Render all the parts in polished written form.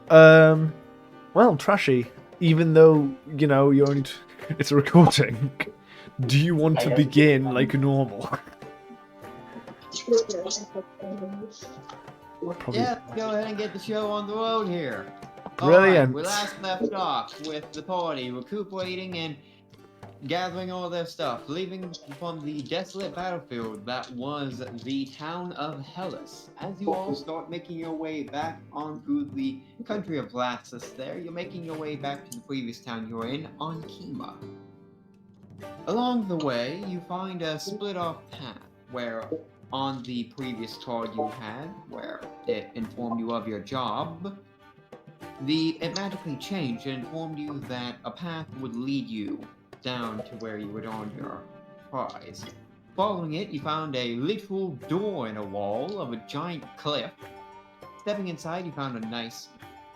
Well, Trashy, even though, you know, you're only it's a recording, do you want to begin like normal? Probably. Yeah, let's go ahead and get the show on the road here. Brilliant. Alright, we last left off with the party recuperating and gathering all their stuff, leaving from the desolate battlefield that was the town of Hellas. As you all start making your way back onto the country of Lassus there, you're making your way back to the previous town you were in, on Kima. Along the way, you find a split-off path where on the previous card you had, where it informed you of your job, it magically changed and informed you that a path would lead you down to where you would earn your prize. Following it, you found a literal door in a wall of a giant cliff. Stepping inside, you found a nice,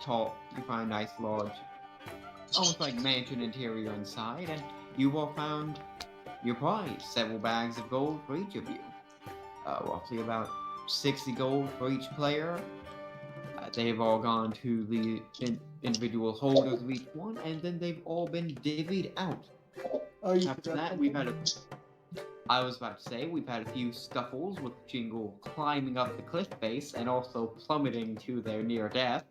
large, almost like mansion interior inside, and you all found your prize, several bags of gold for each of you. Roughly about 60 gold for each player. They've all gone to the individual holders of each one, and then they've all been divvied out. After that, we've had a few scuffles with Jingle climbing up the cliff face and also plummeting to their near death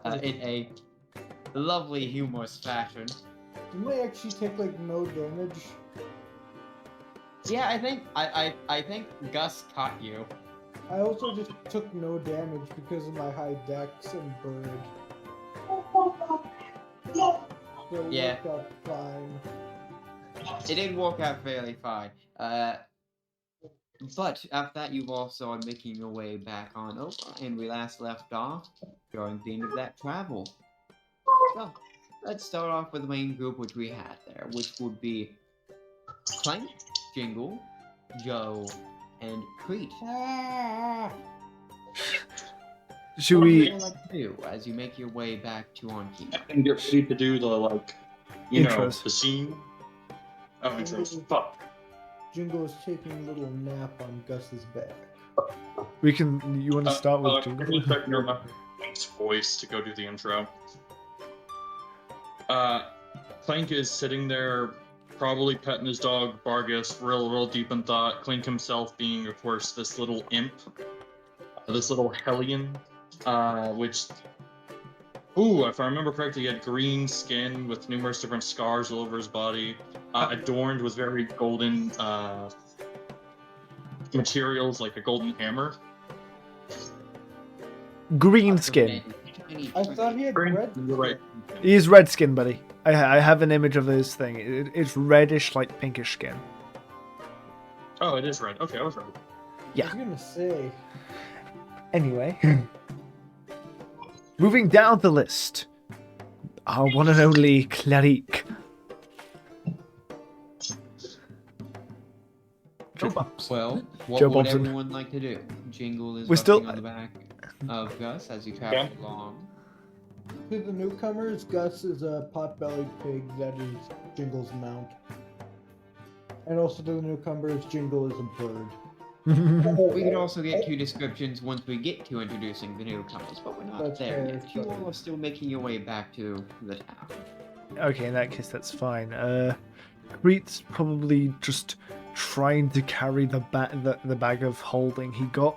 in a lovely, humorous fashion. Didn't they actually take like no damage? Yeah, I think Gus caught you. I also just took no damage because of my high dex and bird. So it worked out fine. It did work out fairly fine. But after that, you've also are making your way back on over, and we last left off during the end of that travel. So, let's start off with the main group which we had there, which would be Clank, Jingle, Joe, and CRHYTT. Should What do we you like to do as you make your way back to Onkeep? And get ready to do the, like, you Intros. know, the scene. Oh, intros. Fuck. Jingle is taking a little nap on Gus's back. we can? You want to start with Jingle? Let me check your voice to go do the intro. Clank is sitting there, probably petting his dog, Vargas, real deep in thought. Clank himself being, of course, this little imp, this little hellion, which, if I remember correctly, he had green skin with numerous different scars all over his body, adorned with very golden materials, like a golden hammer. Green skin. I thought he had red. You're right. He's red skin, buddy. I have an image of this thing. It's reddish, like pinkish skin. Oh, it is red. Okay, I was right. Yeah. I was gonna say. Anyway. Moving down the list. Our one and only CLANK. Well, what Joe would BOBSON. everyone like to do? Jingle is We're still- on the back of Gus as you travel along. To the newcomers, Gus is a pot-bellied pig that is Jingle's mount. And also to the newcomers, Jingle is a bird. We could also get two descriptions once we get to introducing the newcomers, but we're not That's there fair, yet. You all are still making your way back to the town. Okay, in that case, that's fine. CRHYTT's probably just trying to carry the bag of holding he got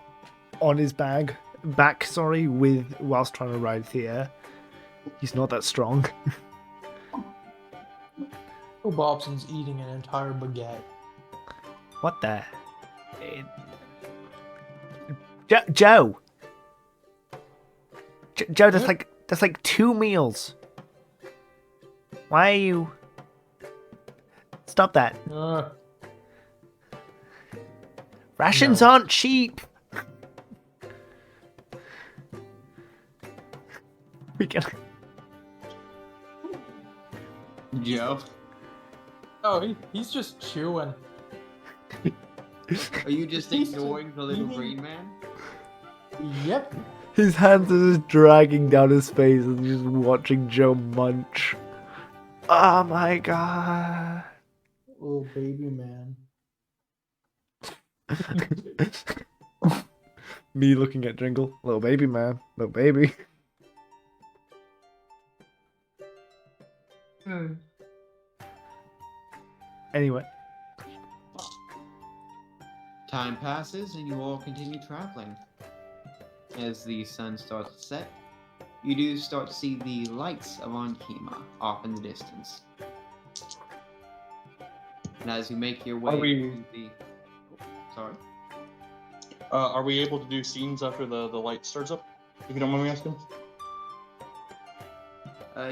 on his back, whilst trying to ride here. He's not that strong. BOBSON's eating an entire baguette. What the? Joe. Joe, that's like 2 meals. Why are you? Stop that. Rations aren't cheap. We can. Joe, Oh, he's just chewing. are you just He's ignoring the little eating- green man? Yep. His hands are just dragging down his face and just watching Joe munch. Oh my god. Little baby man. Me looking at Jingle. Little baby man. Little baby. Anyway, Time passes and you all continue traveling. As the sun starts to set, you do start to see the lights of Ankima off in the distance. And as you make your way to the... Sorry? Are we able to do scenes after the light starts up? If you don't mind me asking.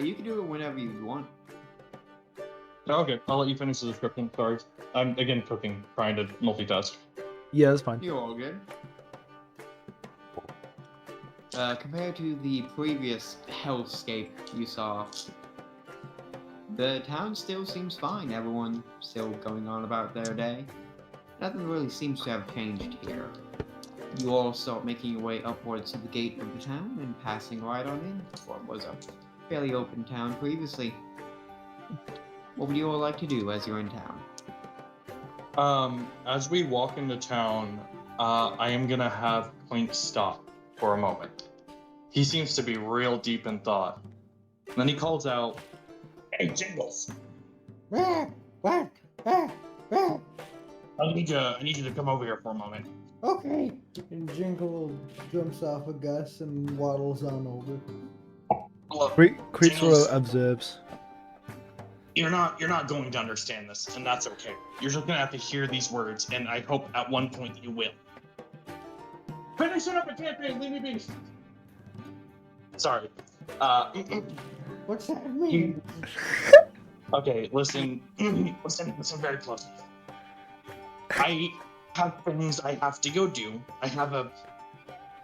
You can do it whenever you want. Oh, okay, I'll let you finish the description. Sorry. I'm, again, cooking, trying to multitask. yeah, that's fine. You're all good. Compared to the previous hellscape you saw, the town still seems fine. Everyone still going on about their day. Nothing really seems to have changed here. You all start making your way upwards to the gate of the town and passing right on in what was a fairly open town previously. What would you all like to do as you're in town? As we walk into town, I am gonna have Clink stop for a moment. He seems to be real deep in thought. And then he calls out, "Hey, Jingles! Ah, what? Ah, ah. I need you to come over here for a moment." Okay. And Jingle jumps off of Gus and waddles on over. Look, CRHYTT Jingles, observes. you're not going to understand this, and that's okay. You're just gonna have to hear these words, and I hope at one point you will. Finish it up, I can't pay, leave me be. Sorry. What's that mean? Okay, listen, listen very closely. I have things I have to go do. I have a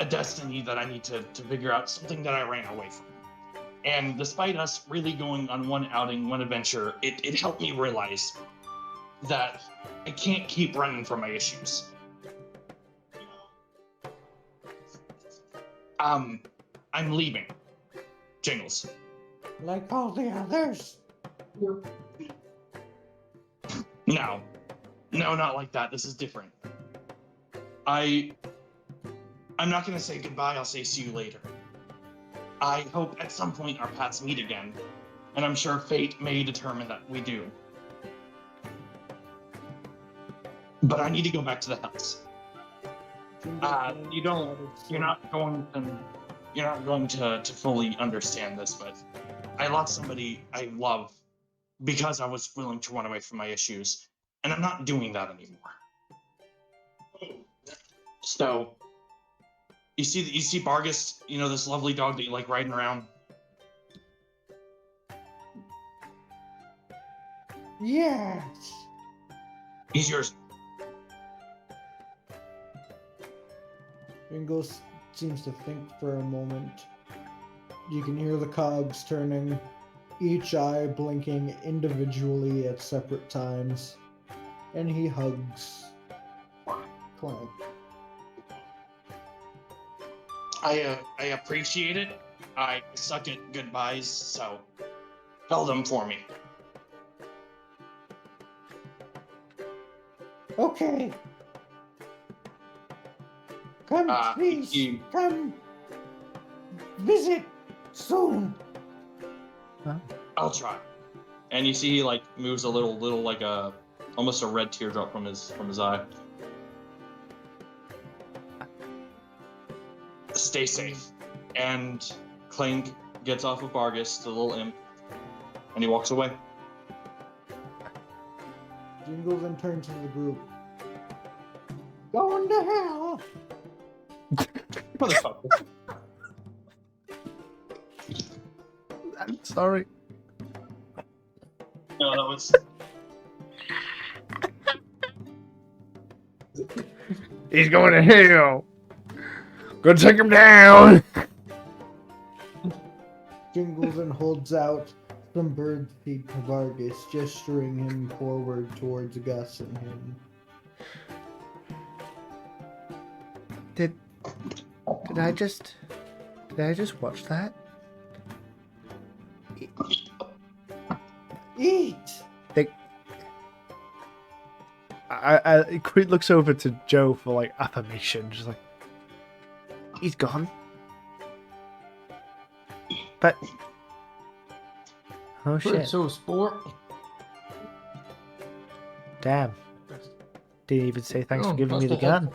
destiny that I need to figure out, something that I ran away from. And despite us really going on one outing, one adventure, it helped me realize that I can't keep running from my issues. I'm leaving. Jingles. Like all the others. No, not like that. This is different. I'm not gonna say goodbye. I'll say see you later. I hope at some point our paths meet again, and I'm sure fate may determine that we do. But I need to go back to the house. You're not going to fully understand this, but I lost somebody I love because I was willing to run away from my issues, and I'm not doing that anymore. So, you see Bargus, this lovely dog that you like riding around? Yes. He's yours. Jingle seems to think for a moment. You can hear the cogs turning, each eye blinking individually at separate times, and he hugs Clank. I appreciate it. I suck at goodbyes, so tell them for me. Okay. Come, please. Come visit soon. I'll try. And you see he moves a little like almost a red teardrop from his eye. Stay safe. And Clank gets off of Bargus, the little imp, and he walks away. Jingle then turns to the group. Going to hell. Motherfucker. I'm sorry. No, that was... He's going to hell. Go take him down. Jingle then holds out some bird feed to Vargas, gesturing him forward towards Gus and him. Did I just watch that? Eat! CRHYTT looks over to Joe for affirmation, just he's gone. But Oh Right, shit! so sport. Damn! Didn't even say thanks for Oh, giving me the must have gun.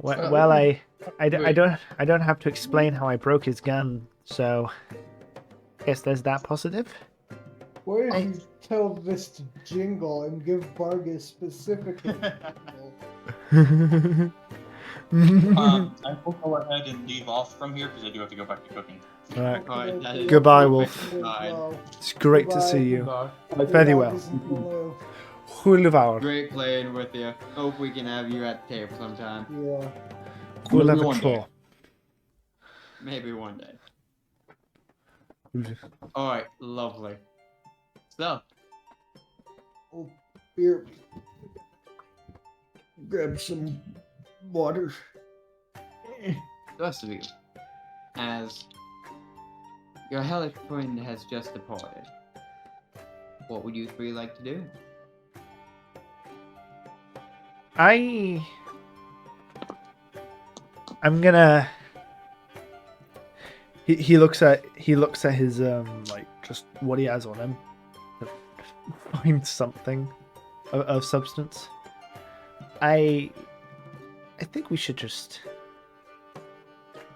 Well, Well, I wait. don't have to explain how I broke his gun. So, guess there's that positive. Why did you tell this to Jingle and give Vargas specific info? I will go ahead and leave off from here because I do have to go back to cooking. Right. Alright, that is Goodbye, perfect. Wolf. Goodbye. It's great to Goodbye. see you. Goodbye. Very well. Hulvar. Great playing with you. Hope we can have you at tape sometime. Yeah. Maybe one day. Hulvar. Maybe one day. Alright, lovely. So, Oh, here. Grab some water. the rest of you, as your hellish friend has just departed, what would you three like to do? I'm gonna. He looks at his like just what he has on him. Find something of substance. I think we should just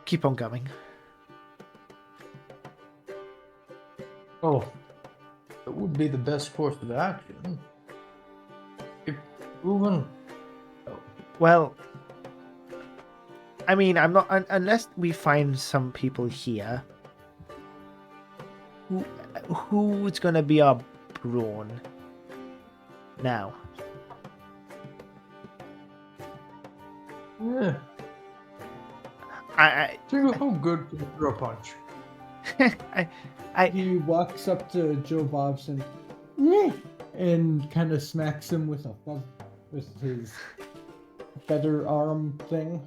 keep on going. Oh, it would be the best course of action. Keep moving. Well, I mean, I'm not unless we find some people here. Who's gonna be our brawn now? Yeah. Jingle, how good can you throw a punch? He walks up to Joe Bobson and kind of smacks him with his feather arm thing.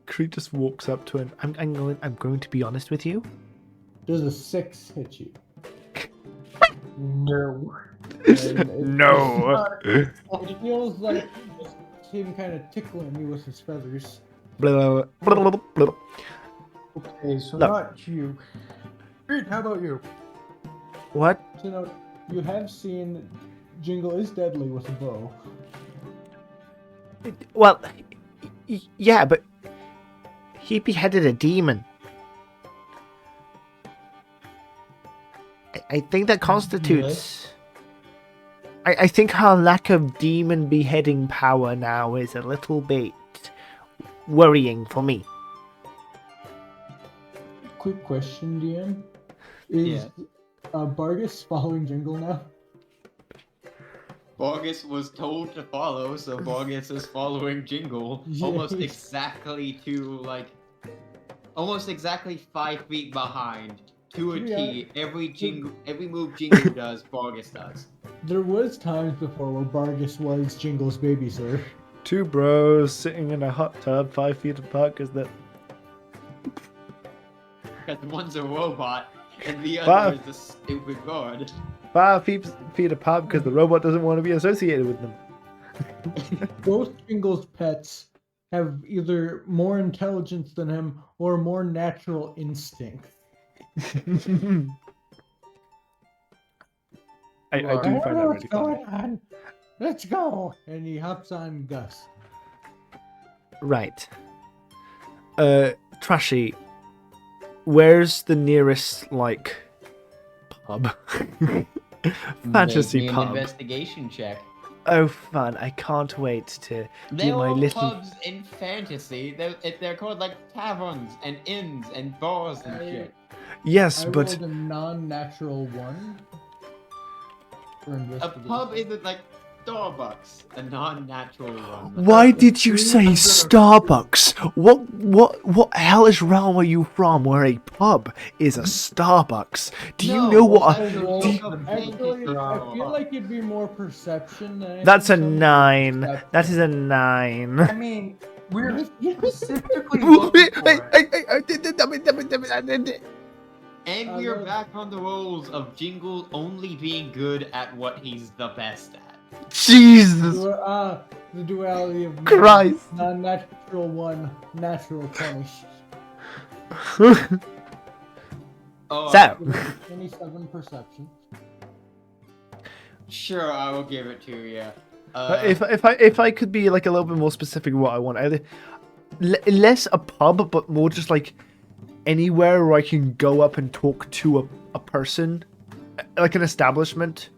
Creed just walks up to him. I'm going to be honest with you. Does a 6 hit you? No. No. It feels like just him kind of tickling you with his feathers. Blah, blah, blah, blah. Okay, so No. not you. Creed, how about you? What? So now, you have seen Jingle is deadly with a bow. Well, yeah, but he beheaded a demon. I think that constitutes. I think our lack of demon beheading power now is a little bit worrying for me. Quick question, DM. Is Bargus following Jingle now? Vargas was told to follow, so Vargas is following Jingle almost Yes. exactly to almost exactly 5 feet behind to a T. Every move Jingle does, Vargas does. There was times before where Bargus was Jingle's babysitter. Two bros sitting in a hot tub 5 feet apart because that. Because one's a robot and the Wow. other is a stupid god. 5 feet apart because the robot doesn't want to be associated with them. Both Jingle's pets have either more intelligence than him or more natural instinct. I do I don't find know that what's really funny. going on. Let's go! And he hops on Gus. Right. Trashy, where's the nearest, like, pub? Fantasy Make me an pub. investigation check. Oh, fun. I can't wait to There do my are little... pubs in fantasy. They're called like taverns and inns and bars and shit. Yes, I but... rolled a non-natural 1 for A investigation. pub isn't like Starbucks, a non-natural one. Why did you say Starbucks? What hellish realm are you from where a pub is a Starbucks? Do you know what? I rolled- Do you- Actually, I feel like it'd be more perception than anything, That's a so I'm 9. perception. That is a 9. I mean, we're specifically looking for it. And we are back on the rolls of Jingle only being good at what he's the best at. Jesus The duality of Christ. non-natural 1, natural 20. Oh, So, 27 perception. sure, I will give it to you. if I could be like a little bit more specific with what I want, less a pub, but more just like anywhere where I can go up and talk to a person, like an establishment.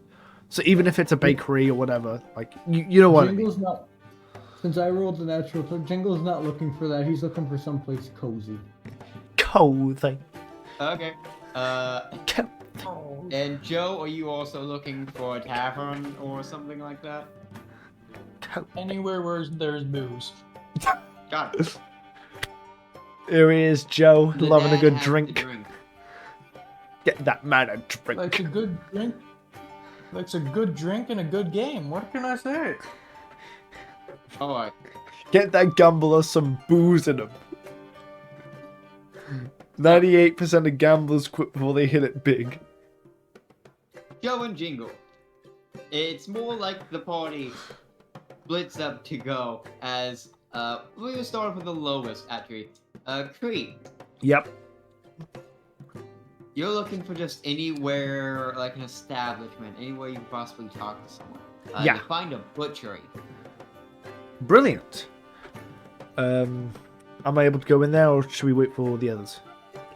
So even if it's a bakery or whatever, like you know what I mean. Jingle's not. Since I rolled the natural, so Jingle's not looking for that. He's looking for someplace cozy. Cozy. Okay. And Joe, are you also looking for a tavern or something like that? Anywhere where there's booze. Got it. Here he is, Joe, The loving a dad good has to drink. Get that man a drink. Likes a good drink. Likes a good drink and a good game. What can I say? Alright. Get that gambler some booze in him. 98% of gamblers quit before they hit it big. Joe and Jingle. It's more like the party splits up to go as we're gonna start with the lowest actually. CRHYTT. Yep. You're looking for just anywhere like an establishment, anywhere you can possibly talk to someone. Yeah. You find a butchery. Brilliant. Am I able to go in there, or should we wait for the others?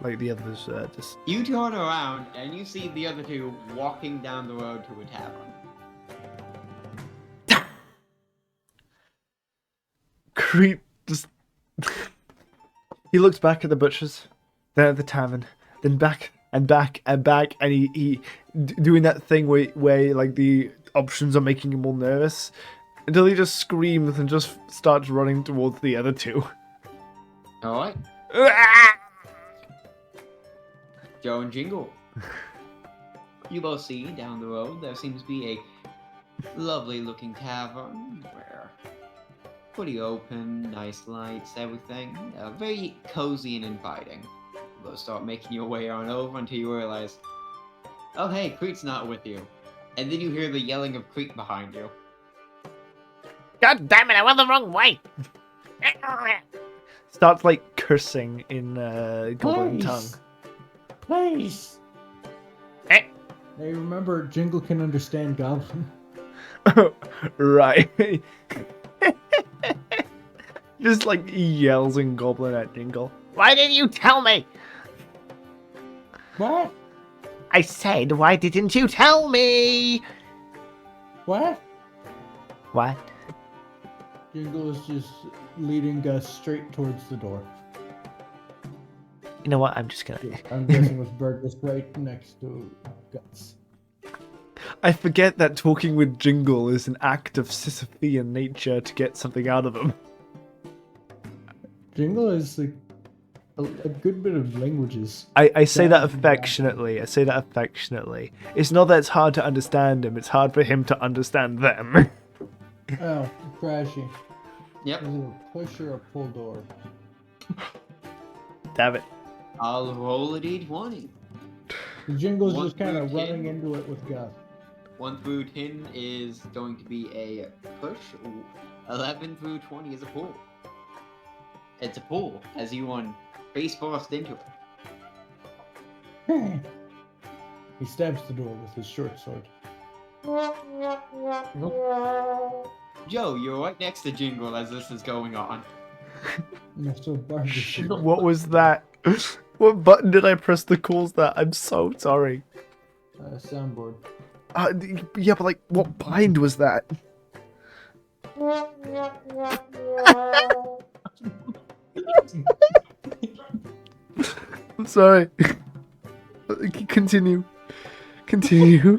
Like the others, just. You turn around and you see the other two walking down the road to a tavern. CRHYTT just. He looks back at the butchers, then at the tavern, then back and back and back, and he doing that thing where like the options are making him more nervous, until he just screams and just starts running towards the other two. Alright. Joe and Jingle. You both see down the road there seems to be a lovely looking tavern where pretty open, nice lights, everything. Very cozy and inviting. You both start making your way on over until you realize, oh hey, CRHYTT's not with you. And then you hear the yelling of CRHYTT behind you. God damn it! I went the wrong way. Starts like cursing in goblin tongue. Place. Eh. Hey, remember, Jingle can understand Goblin. Right. Just like he yells in goblin at Jingle. Why didn't you tell me? What? I said, why didn't you tell me? What? What? Jingle is just leading Gus straight towards the door. You know what? I'm just gonna. I'm guessing with Burgess right next to Gus. I forget that talking with Jingle is an act of Sisyphean nature to get something out of him. Jingle is like a good bit of languages. I say that That- affectionately. I say that affectionately. It's not that it's hard to understand him. It's hard for him to understand them. Oh, Trashy. Yep. Is it a push or a pull door? Damn it. I'll roll a d20. Jingle's One just kind through of running 10. into it with Gus. 1 through 10 is going to be a push. 11 through 20 is a pull. It's a pull as you face first into it. He stabs the door with his short sword. Joe, you're right next to Jingle as this is going on. No, so Burgess. What was that? What button did I press to cause that? I'm so sorry. Soundboard. Yeah, but like, what bind was that? I'm sorry. Continue. Continue.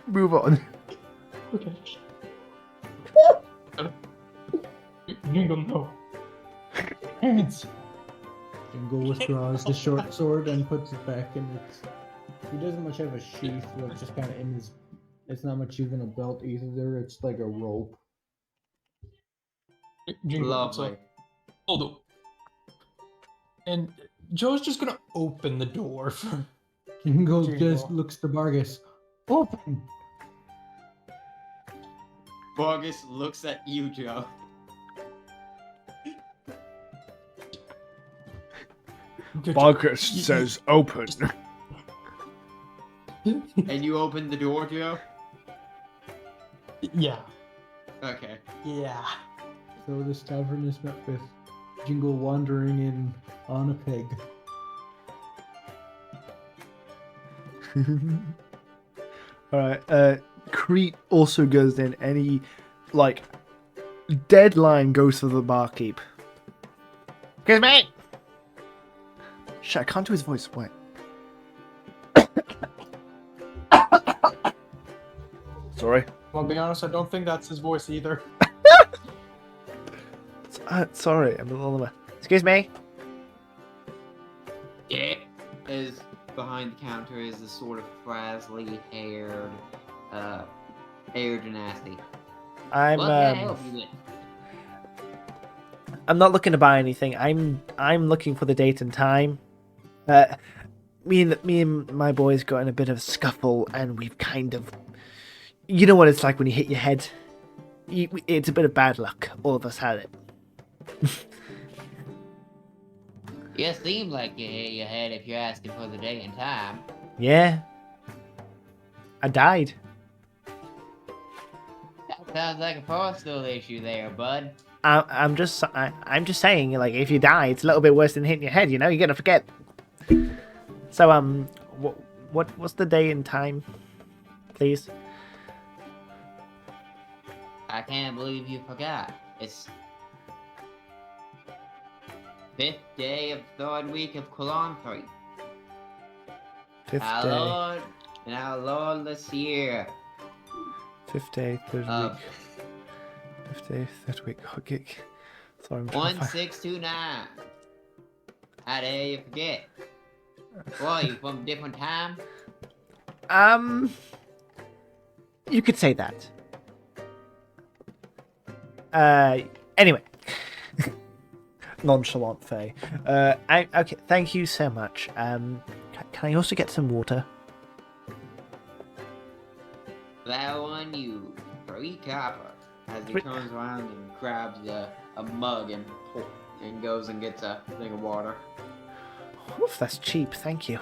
Move on. Okay. Jingle, no. Hands. Jingle withdraws the short sword and puts it back in its. He doesn't much have a sheath, but it's just kind of in his. It's not much even a belt either. It's like a rope. Jingle, it's Lovely. like, hold on. And Joe's just gonna open the door for. Jingle Jingle. just looks to Burgess. Open. Vargas looks at you, Joe. Good job. Bargus says open. And you open the door, Joe? Yeah. Okay. Yeah. So this tavern is met with Jingle wandering in on a pig. Alright, CRHYTT also goes in, and he, like, deadline goes for the barkeep. Excuse me! Shit, I can't do his voice. Wait. Sorry. I'll be honest, I don't think that's his voice either. Sorry, I'm a little... Excuse me? Yeah. Is behind the counter is a sort of frazzly haired, air genasi. What can I help you with? I'm not looking to buy anything. I'm looking for the date and time. Me and my boys got in a bit of a scuffle, and we've kind of... You know what it's like when you hit your head? It's a bit of bad luck. All of us had it. You seem like you hit your head if you're asking for the day and time. Yeah. I died. That sounds like a personal issue there, bud. I'm just saying, like, if you die, it's a little bit worse than hitting your head. You know, you're gonna forget. So what's the day and time, please? I can't believe you forgot. It's 5th day of 3rd week of Colon 3. Fifth Our day. Lord and our Lord this year. 5th day, 3rd Of week. 5th day, 3rd week. Okay. Sorry, I'm trying to find... 1629. How dare you forget? Why, you from a different time? You could say that. Anyway. Nonchalant Faye. Okay, thank you so much. Can I also get some water? That one, you 3 copper. As he turns around and grabs a mug and goes and gets a thing of water. Oof, that's cheap, thank you.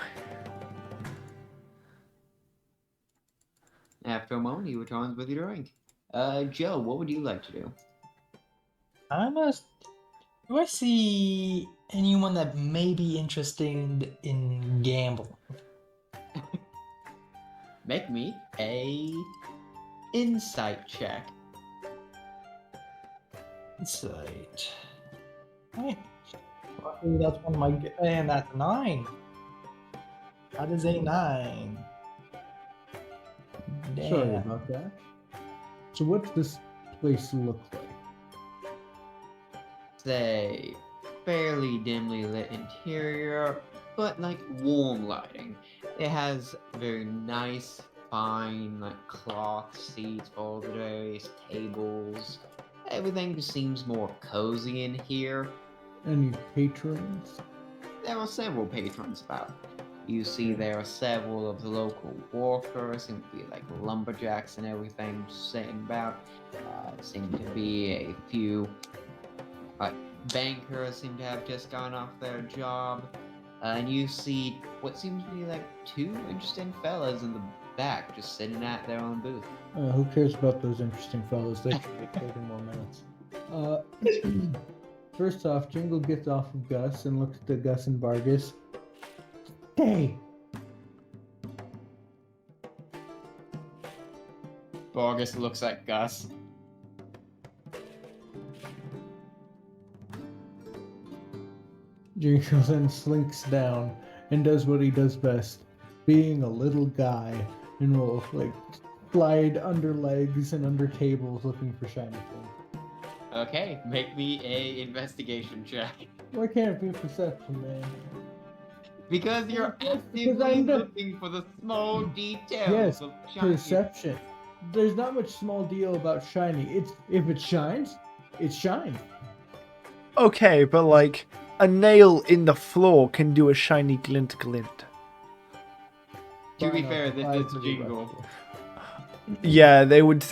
After a moment, he returns with your drink. Joe, what would you like to do? Do I see anyone that may be interested in gambling? Make me a insight check. Insight. Hey, luckily that's one of my... And that's 9. That is a 9. Damn. Sorry about that. So what's this place look like? Say, fairly dimly lit interior, but like warm lighting. It has very nice, fine, like cloth seats for all the various tables. Everything just seems more cozy in here. Any patrons? There are several patrons about. You see there are several of the local workers, seem to be like lumberjacks and everything sitting about. Seem to be a few bankers seem to have just gone off their job. And you see what seems to be like 2 interesting fellas in the back just sitting at their own booth. Who cares about those interesting fellows? They should be paid in more minutes. First off, Jingle gets off of Gus and looks at Gus and Vargas. Hey! Vargas looks at Gus. Jingle then slinks down and does what he does best, being a little guy, and will like slide under legs and under tables looking for shiny things. Okay, make me a investigation check. Why can't it be perception, man? Because you're actively I'm the- looking for the small details Yes, of shiny. perception. There's not much small deal about shiny. It's if it shines, it shines. Okay, but like, a nail in the floor can do a shiny glint. To be Fine, fair, I'll this apply is to the Jingle. rest. Yeah, they would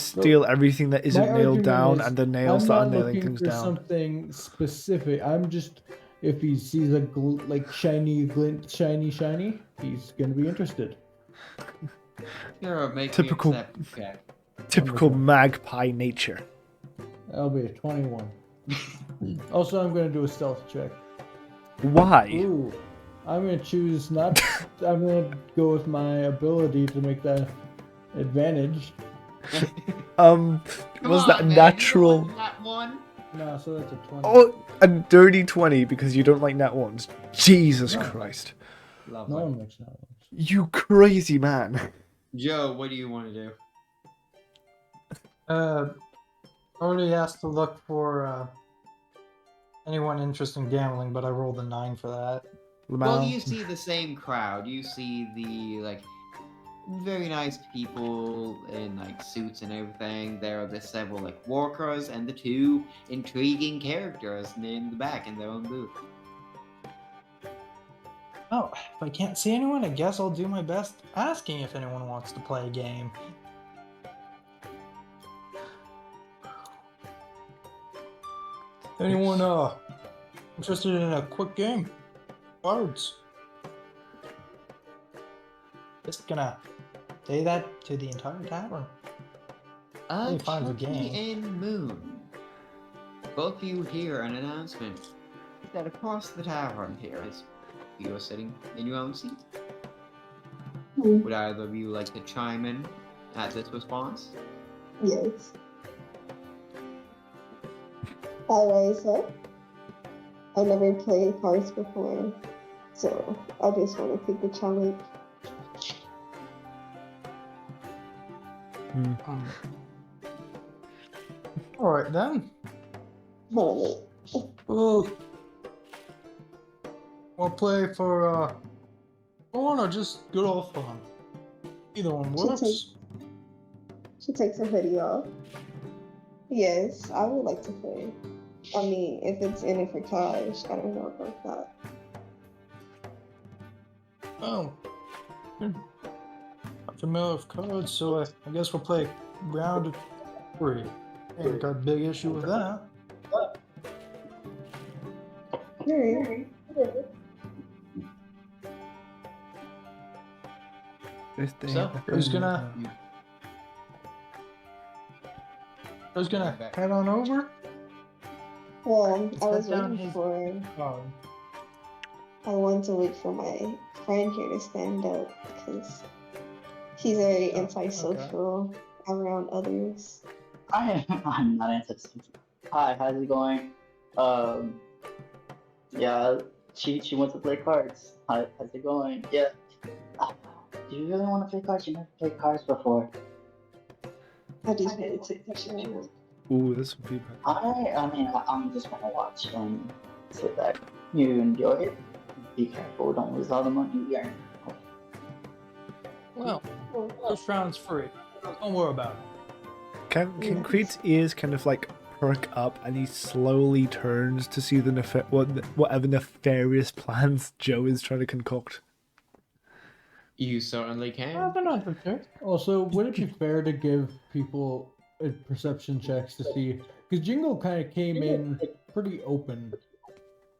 steal everything that isn't My nailed argument down is, and the nails I'm that are not nailing looking things for down. something specific. I'm just, if he sees a like shiny glint, shiny, he's gonna be interested. Sure, make Typical- me accept. Okay. Typical Wonderful. magpie nature. That'll be a 21. Also, I'm gonna do a stealth check. Why? Ooh, I'm gonna choose not. I'm gonna go with my ability to make that advantage. Come Was on, that man, natural? You don't want that one? No, so that's a 20. Oh, a dirty 20 because you don't like nat ones. Jesus No. Christ. Lovely. No one makes that one. You crazy man. Joe, what do you want to do? Already asked to look for anyone interested in gambling, but I rolled a 9 for that. Well, Lamau. you see the same crowd. You see the like very nice people in like suits and everything. There are the several like workers and the two intriguing characters in the back in their own booth. Oh, if I can't see anyone, I guess I'll do my best asking if anyone wants to play a game. Anyone interested in a quick game? Cards. Just gonna say that to the entire tavern. Really finds a Chucky game. and Moon. Both of you hear an announcement that across the tavern here is you are sitting in your own seat. Would either of you like to chime in at this response? Yes. Hi, Raisa. I've never played cards before, so I just want to take the challenge. Alright then. Alright. We'll play for fun or just good old fun. Either one works. She takes her hoodie off. Yes, I would like to play. I mean, if it's in it for cash, I don't know about that. Oh. I'm familiar with cards, so I guess we'll play round of 3. Ain't got a big issue with that. Alright. So, Who's gonna head on over? Well, I was Set down waiting his- for. Oh, I want to wait for my friend here to stand up because he's very Oh, antisocial around others. I'm not antisocial. Hi, how's it going? Yeah, she wants to play cards. How's it going? Yeah. Do you really want to play cards? You never played cards before. I just want to take the challenge. Ooh, this would be bad. I'm just gonna watch and sit back. You enjoy it. Be careful, don't lose all the money you earn. well, first round's free. Don't worry about it. Can Creed's ears kind of like perk up and he slowly turns to see the whatever nefarious plans Joe is trying to concoct? you certainly can. They're not okay. Also, would it be fair to give people perception checks to see? Because Jingle kind of came in pretty open.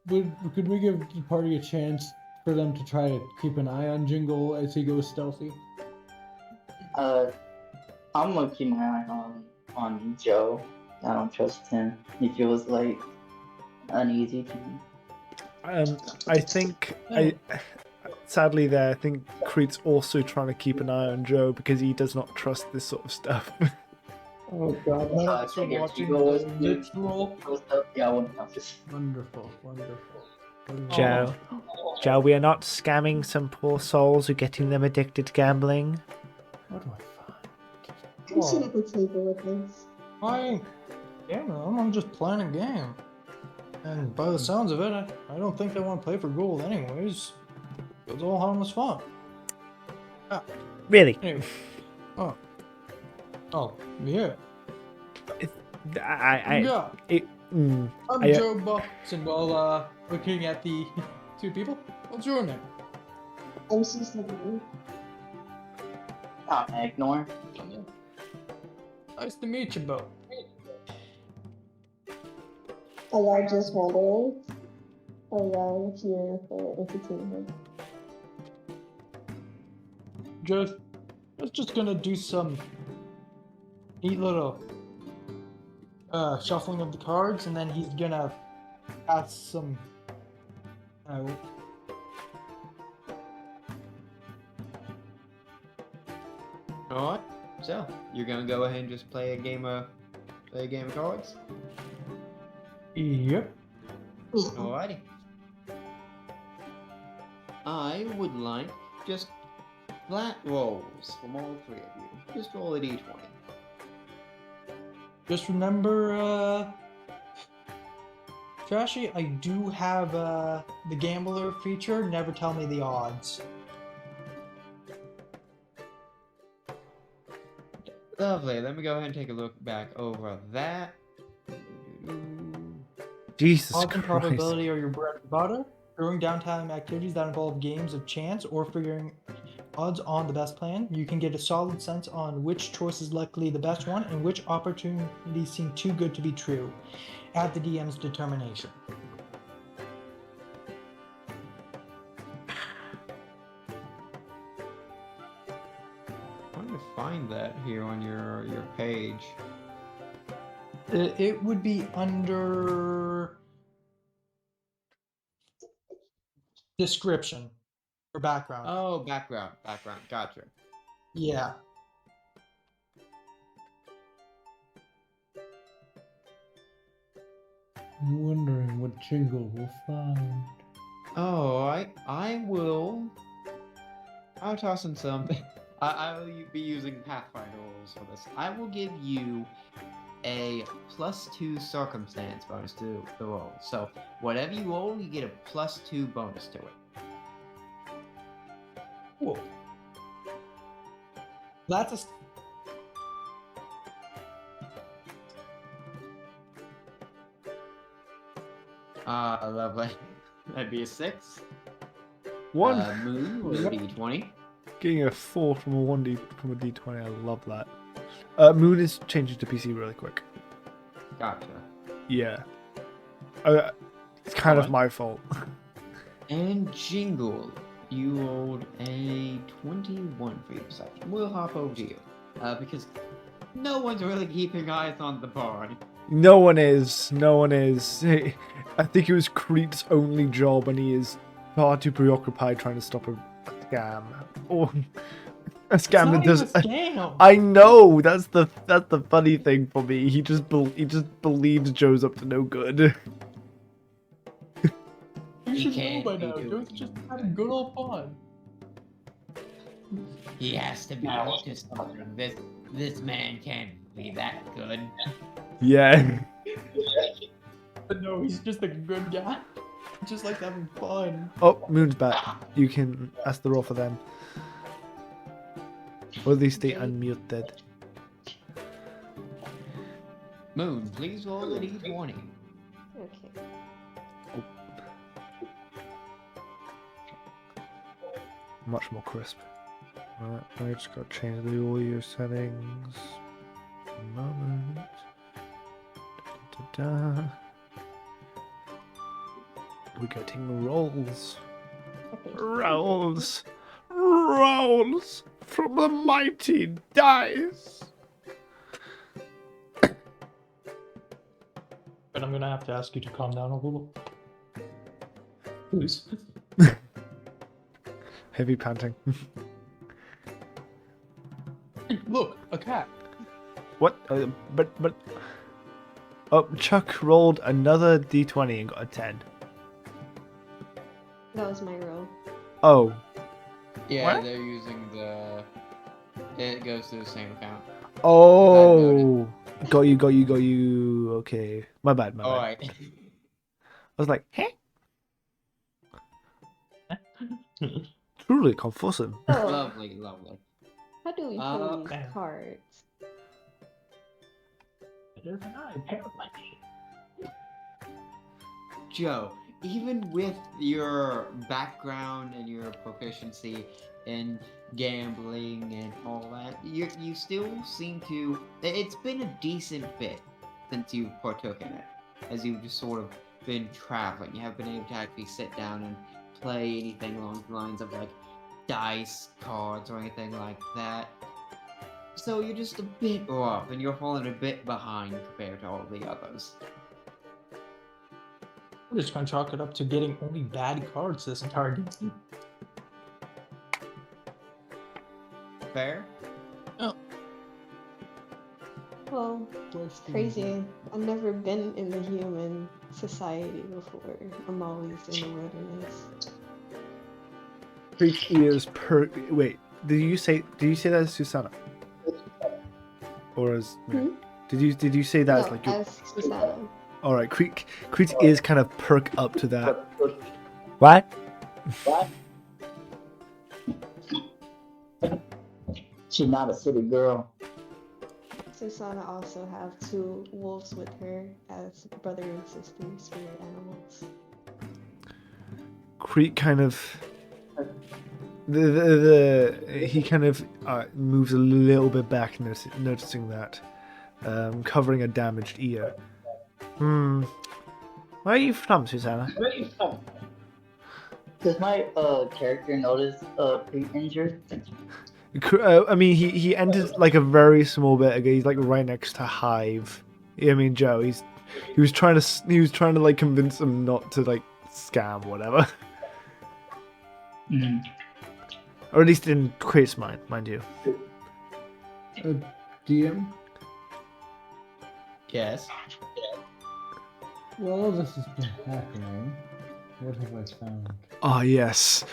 Could we give the party a chance for them to try to keep an eye on Jingle as he goes stealthy? I'm gonna keep my eye on Joe. I don't trust him. He feels like uneasy to me. I think sadly there I think Creed's also trying to keep an eye on Joe because he does not trust this sort of stuff. Oh god, I So figured watching Jingle was the good. literal. Yeah, I wouldn't notice. wonderful. Joe, we are not scamming some poor souls or getting them addicted to gambling. What do I find? Come sit at the table with us. I'm just playing a game. And by the sounds of it, I don't think they want to play for gold anyways. It's all harmless fun. Really? Anyway. Oh, yeah. I'm I'm I- Joe BOBSON. While looking at the two people, what's your name? I'm Susana. I'm AEGNOR. Nice to meet you, Bo. I just wonder Oh yeah, I'm here for entertainment. Just gonna do some neat little shuffling of the cards, and then he's gonna pass some out. Alright, so you're gonna go ahead and just play a game of cards? Yep. Alrighty. I would like just flat rolls from all three of you. Just roll a d20. Just remember, Trashy, I do have the gambler feature. Never tell me the odds. Lovely. Let me go ahead and take a look back over that. Jesus Odds and Christ. probability are your bread and butter. During downtime activities that involve games of chance or figuring odds on the best plan, you can get a solid sense on which choice is likely the best one and which opportunities seem too good to be true, at the DM's determination. I'm trying to find that here on your page. It would be under description or background. Oh, background. Gotcha. Yeah. I'm wondering what Jingle will find. Alright, I'll toss in some. I will be using Pathfinder rules for this. I will give you a +2 circumstance bonus to the roll. So whatever you roll, you get a +2 bonus to it. Cool. That's Lovely. That'd be a 6. One. Moon would be 20. Getting a 4 from a D20, I love that. Moon is changing to PC really quick. Gotcha. Yeah. It's kind of my fault. And Jingle, you rolled a 21 for your perception. We'll hop over to you. Because no one's really keeping eyes on the board. No one is. I think it was CRHYTT's only job, and he is far too preoccupied trying to stop a scam. Or a scam that does. Scam. I know. That's the funny thing for me. He just believes Joe's up to no good. You should know can't by be now. doing Joe's just having good old fun. He has to be up to something. This man can't be that good. Yeah. But no, he's just a good guy. Just like having fun. Oh, Moon's back. You can ask the roll for them. Or at least stay unmuted. Moon, please roll a d20. Okay. Much more crisp. Alright, I just got to change all your settings. A moment. Da. We're getting rolls. Okay. Rolls. Rolls from the mighty dice. But I'm gonna have to ask you to calm down a little. Please. Heavy panting. Look, a cat. What? But. Oh, Chuck rolled another d20 and got a 10. That was my roll. Oh. Yeah, What? they're using the. It goes to the same account. Oh. Got you. Okay. My bad. Alright. I was like, huh? Truly confusing. Oh, Lovely. how do we Uh, play these cards? Joe, even with your background and your proficiency in gambling and all that, you still seem to. It's been a decent bit since you partook in it, as you just sort of been traveling. You haven't been able to actually sit down and play anything along the lines of like dice, cards, or anything like that. So you're just a bit rough, and you're falling a bit behind compared to all the others. I'm just gonna chalk it up to getting only bad cards this entire game. Fair? Well, Question. crazy. I've never been in the human society before. I'm always in the wilderness. Creek's ears per. Wait, did you say that as Susana? Or as? Did you say that as No, like your? as Susana. All right, Creek's ears kind of perk up to that. What? She's not a city girl. Susana also have 2 wolves with her as brother and sister spirit animals. Creek kind of. He kind of moves a little bit back, noticing that, covering a damaged ear. Where are you from, Susana? Does my character notice pre-injured? I mean, he entered like a very small bit ago. He's like right next to Hive. I mean, Joe. He was trying to like convince him not to like scam whatever, or at least in Quait's mind you. DM? Yes. While all this has been happening, what have I found? Ah, yes,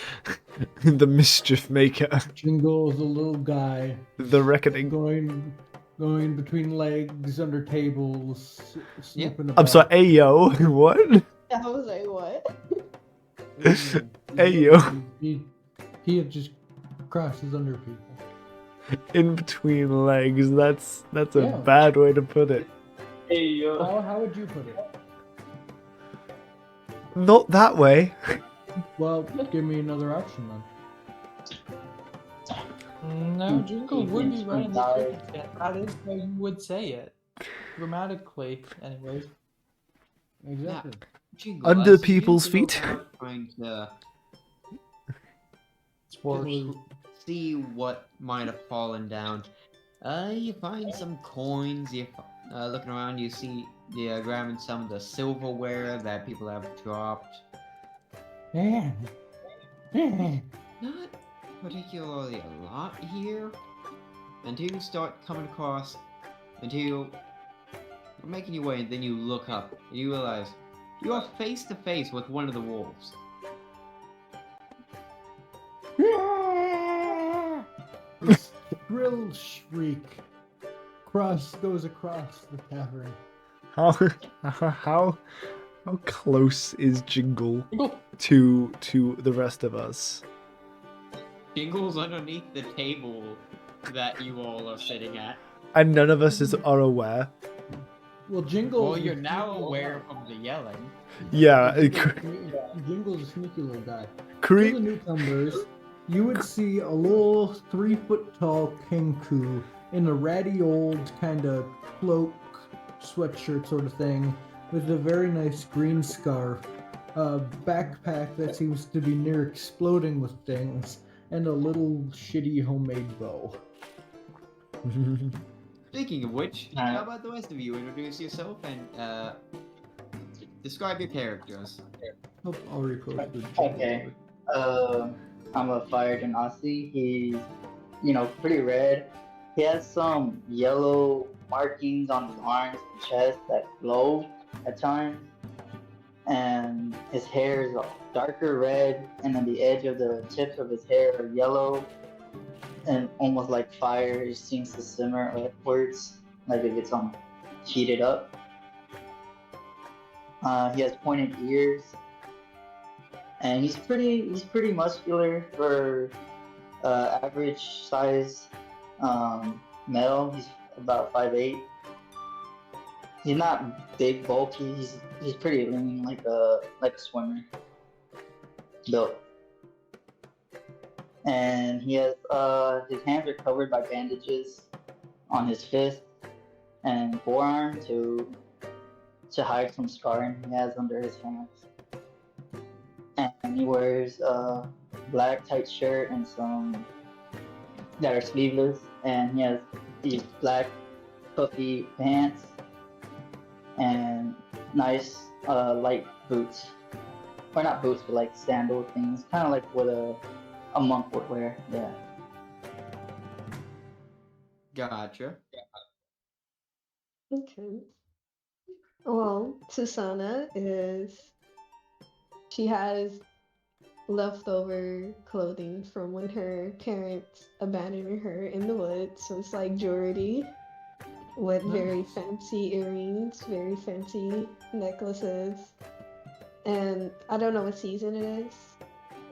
the mischief maker, Jingle is a little guy the reckoning. going between legs, under tables, slipping about. I'm sorry, Ayo. What? I was like, what? Ayo. He had just crosses under people. In between legs. That's a Yeah. bad way to put it. Hey yo. How would you put it? Not that way. Well, give me another option then. No, Jingle would be right in this circumstance. That is how you would say it. Grammatically, anyways. Exactly. Jingle, Under as you people's go feet. about trying to It's worse. see what might have fallen down. You find some coins. You looking around, you see grabbing some of the silverware that people have dropped. Yeah. Not particularly a lot here. Until you start coming across, until you're making your way, and then you look up and you realize you are face to face with one of the wolves. This shrill shriek goes across the cavern. How close is Jingle to the rest of us? Jingle's underneath the table that you all are sitting at. And none of us are aware. Well, Jingle. Well, you're now aware of the yelling. Yeah, Jingle's a sneaky little guy. To Creek. the newcomers, you would see a little 3-foot-tall Kenku in a ratty old kind of cloak, sweatshirt sort of thing, with a very nice green scarf, a backpack that seems to be near exploding with things, and a little shitty homemade bow. Speaking of which, how about the rest of you introduce yourself and describe your characters? Oh, I'll repost the Okay. I'm a fire genasi. He's, pretty red. He has some yellow markings on his arms and chest that glow at times. And his hair is darker red, and then the edge of the tips of his hair are yellow, and almost like fire. It seems to simmer upwards, like it gets heated up. He has pointed ears, and he's pretty muscular for average size male. He's about 5'8". He's not big, bulky. He's pretty lean, like a swimmer built. And he has his hands are covered by bandages on his fist and forearm to to hide some scarring he has under his hands. And he wears a black tight shirt and some that are sleeveless, and he has these black puffy pants and nice light boots. Or not boots, but like sandal things, kind of like what a monk would wear. Yeah. Gotcha. Okay. Well, Susana she has leftover clothing from when her parents abandoned her in the woods. So it's like jewelry with very fancy earrings, very fancy necklaces. And I don't know what season it is.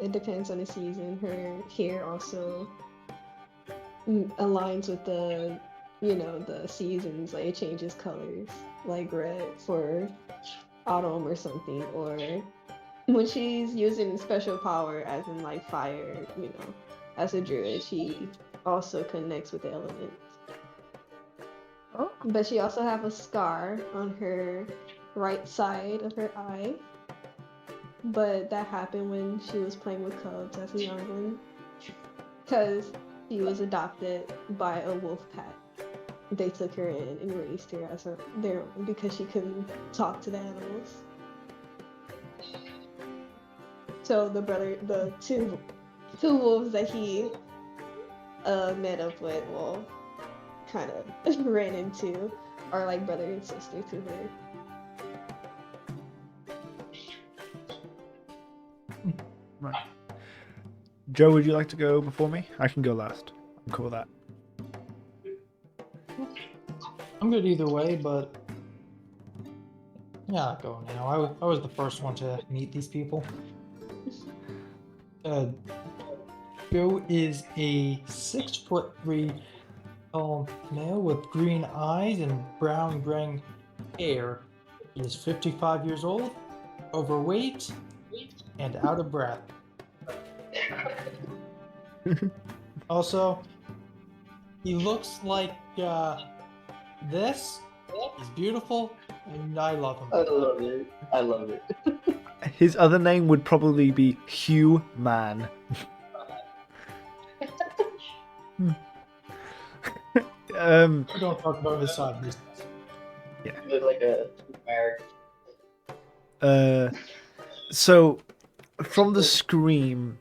It depends on the season. Her hair also aligns with the seasons. Like it changes colors, like red for autumn or something, or when she's using special power, as in like fire, as a druid, she also connects with the elements. But she also have a scar on her right side of her eye. But that happened when she was playing with cubs as a youngling. Because she was adopted by a wolf pack. They took her in and raised her as their own because she couldn't talk to the animals. So the two wolves that he met up with, well, kind of ran into, are like brother and sister to her. Right. Joe, would you like to go before me? I can go last. I'm cool with that. I'm good either way, but yeah, I'll go now. I was the first one to meet these people. Joe is a 6'3" tall male with green eyes and brown gray hair. He is 55 years old, overweight, and out of breath. Also, he looks like this. He's beautiful, and I love him. I love it. I love it. His other name would probably be Hugh Man. We don't talk about his side business. He looks like a American. So, from the scream,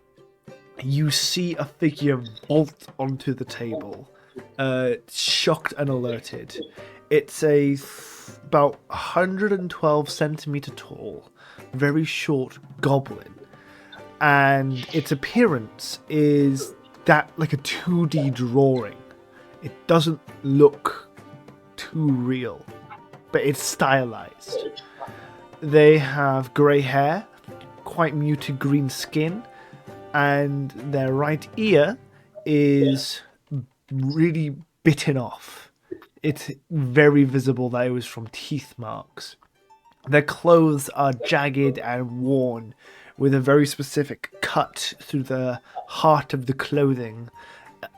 you see a figure bolt onto the table, shocked and alerted. It's about 112 centimeter tall, very short goblin, and its appearance is that like a 2D drawing. It doesn't look too real, but it's stylized. They have grey hair, quite muted green skin, and their right ear is really bitten off. It's very visible that it was from teeth marks. Their clothes are jagged and worn, with a very specific cut through the heart of the clothing,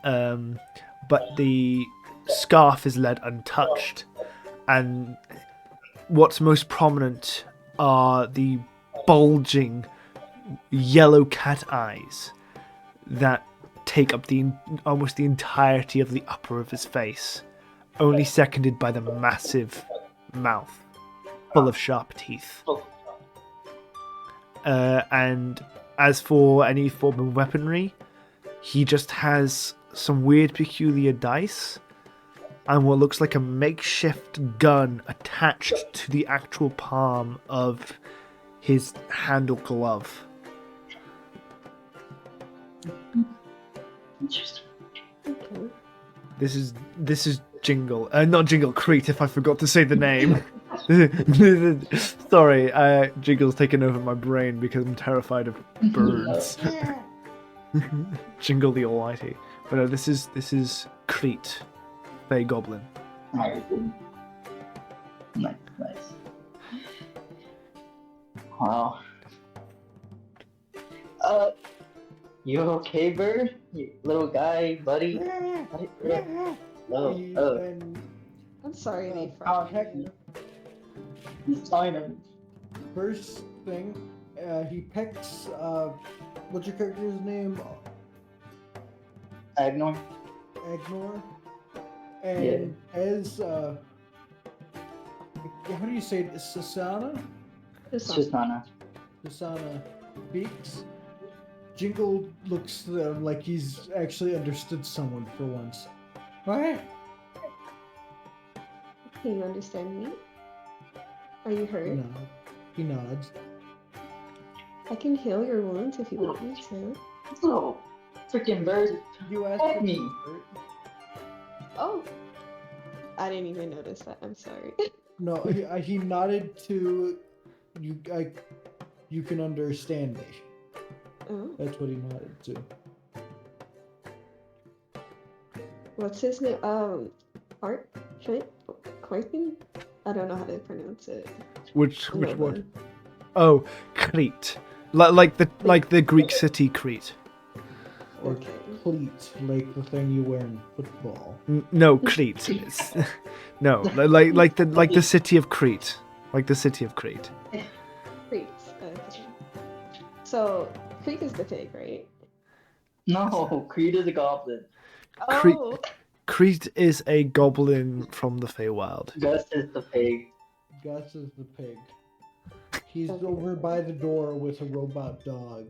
but the scarf is left untouched, and what's most prominent are the bulging yellow cat eyes that take up almost the entirety of the upper of his face, only seconded by the massive mouth full of sharp teeth. And as for any form of weaponry, he just has some weird peculiar dice and what looks like a makeshift gun attached to the actual palm of his handle glove. Interesting. Okay. This is Jingle, not Jingle, CRHYTT, if I forgot to say the name. Sorry, Jingle's taken over my brain because I'm terrified of birds. Jingle the Almighty. But no, this is CRHYTT, Fey Goblin. Nice. Wow. You okay, bird? You little guy, buddy? Hello. Ethan, I'm sorry they how frightened heck? you. He's telling him. First thing, he pecks. What's your character's name? AEGNOR. AEGNOR. And as how do you say it? Susana? Susana. Susana speaks. Jingle looks to them like he's actually understood someone for once. What? Can you understand me? Are you hurt? No. He nods. I can heal your wounds if you want me to. Oh, freaking bird. You asked Pet him me. if he's hurt. Oh, I didn't even notice that. I'm sorry. No, he nodded to you. You can understand me. Oh, That's what he nodded to. what's his name? CRHYTT? I don't know how to pronounce it. Which Novah. one? Oh, Crete. Like the Greek city Crete. Or Okay. cleats, like the thing you wear in football. No, Crete. It's, no, like the city of Crete. Like the city of Crete. Crete. Okay. So, Creek is the pig, right? No, Creed is a goblin. Crete- Oh, Crete is a goblin from the Feywild. Gus is the pig. Gus is the pig. He's over by the door with a robot dog.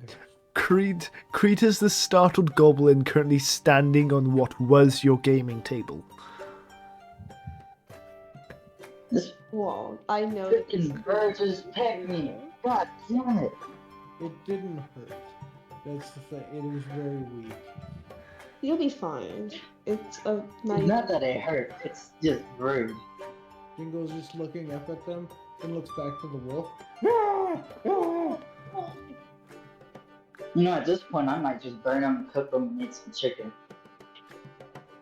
Crete is the startled goblin currently standing on what was your gaming table. This well, I know that this freaking bird just pecked me. God damn it. It didn't hurt. That's the thing. It was very weak. You'll be fine. It's a It's not that it hurt, it's just rude. Jingle's just looking up at them and looks back to the wolf. You know, at this point, I might just burn them, cook them, and make some chicken.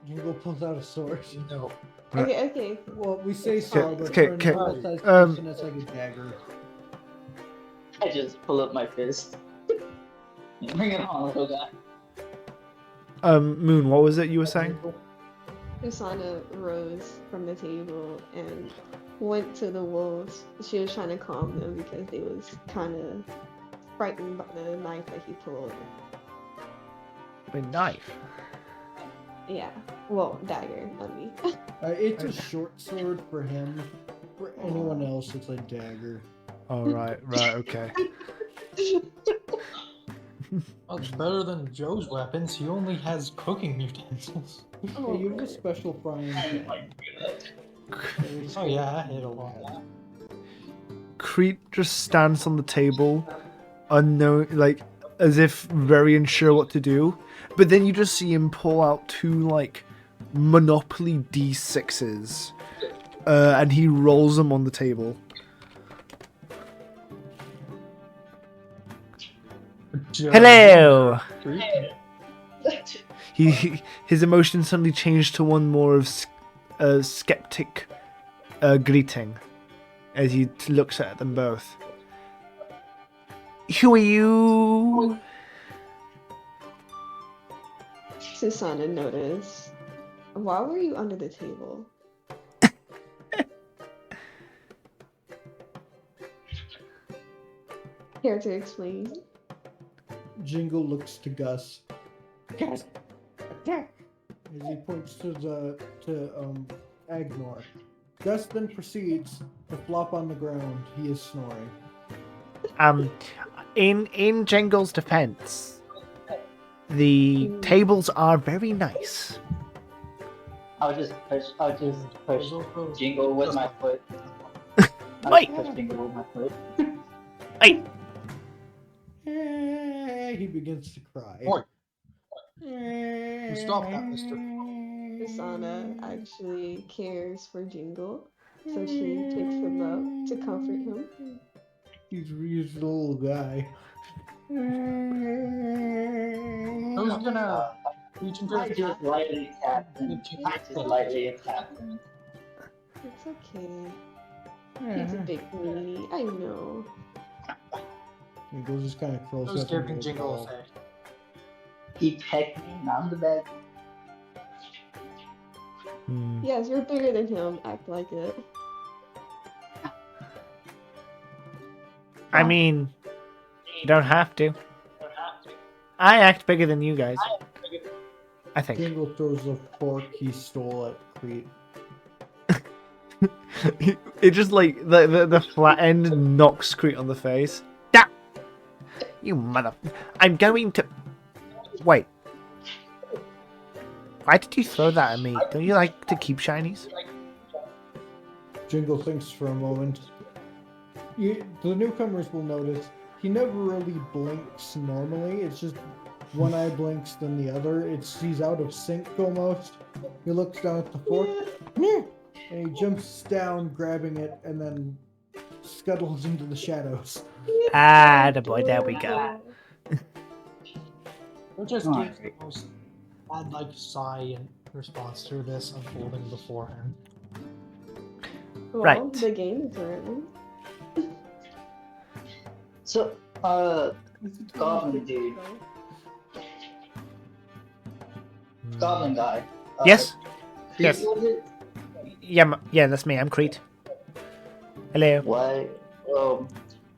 Jingle pulls out a sword. No. Okay. Well, we say Okay, sword, but okay, for a okay, normal-sized um, person, it's like a dagger. I just pull up my fist. Bring it on, little guy. Moon, what was it you were saying? Susana rose from the table and went to the wolves. She was trying to calm them because they was kind of frightened by the knife that he pulled. A knife. Yeah. Well, dagger, not me. It's a short sword for him. For anyone else, it's a dagger. Oh, right, okay. Well, it's better than Joe's weapons. He only has cooking utensils. Oh, Hey, you have a special frying pan. Oh yeah, I hit a lot. Crete just stands on the table, unknown, like as if very unsure what to do. But then you just see him pull out two like Monopoly D6s, and he rolls them on the table. Hello. His emotions suddenly changed to one more of skeptic greeting as he looks at them both. Who are you? Susana noticed. Why were you under the table? Care to explain? Jingle looks to Gus. Gus, attack! As he points to AEGNOR. Gus then proceeds to flop on the ground. He is snoring. In Jingle's defense, the tables are very nice. I'll just push Jingle with my foot. Wait. Push Jingle with my foot. Hey, He begins to cry. Oi. Stop that, mister. Susana actually cares for Jingle, so she takes him up to comfort him. He's a little guy. Who's gonna reach into I his just lightly tapped him. I just lightly tapped him. It's okay. He's a big meanie. I know. Jingle just kind of curls Who's up. into giving a Jingle a ball. say? He pecked me and I'm the bed. Yes, you're bigger than him. Act like it. I mean, you don't have to. I act bigger than you guys. I think. Jingle throws a fork he stole at CRHYTT. It just like the flat end knocks CRHYTT on the face. Da! You mother! I'm going to. Wait. Why did you throw that at me? Don't you like to keep shinies? Jingle thinks for a moment. The newcomers will notice he never really blinks normally. It's just one eye blinks then the other. He's out of sync almost. He looks down at the fork. And he jumps down, grabbing it, and then scuttles into the shadows. Ah, the boy, there we go. Or just gives the most bad sigh in response to this unfolding before him. Well, Right. the game is running. So, Goblin dude, Goblin guy. Yes? CRHYTT, Yes. was it? Yeah, that's me. I'm CRHYTT. Hello.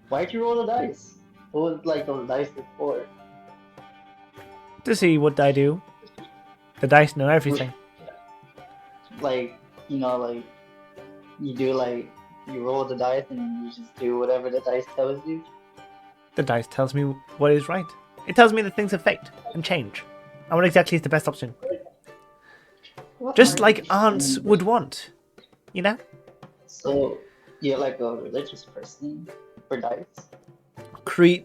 Why'd you roll the dice? What was like those dice for? To see what I do. The dice know everything. Like, you roll the dice and you just do whatever the dice tells you. The dice tells me what is right. It tells me that things affect and change. And what exactly is the best option. What Just are like you? aunts would want. You know? So, you're like a religious person for dice? CRHYTT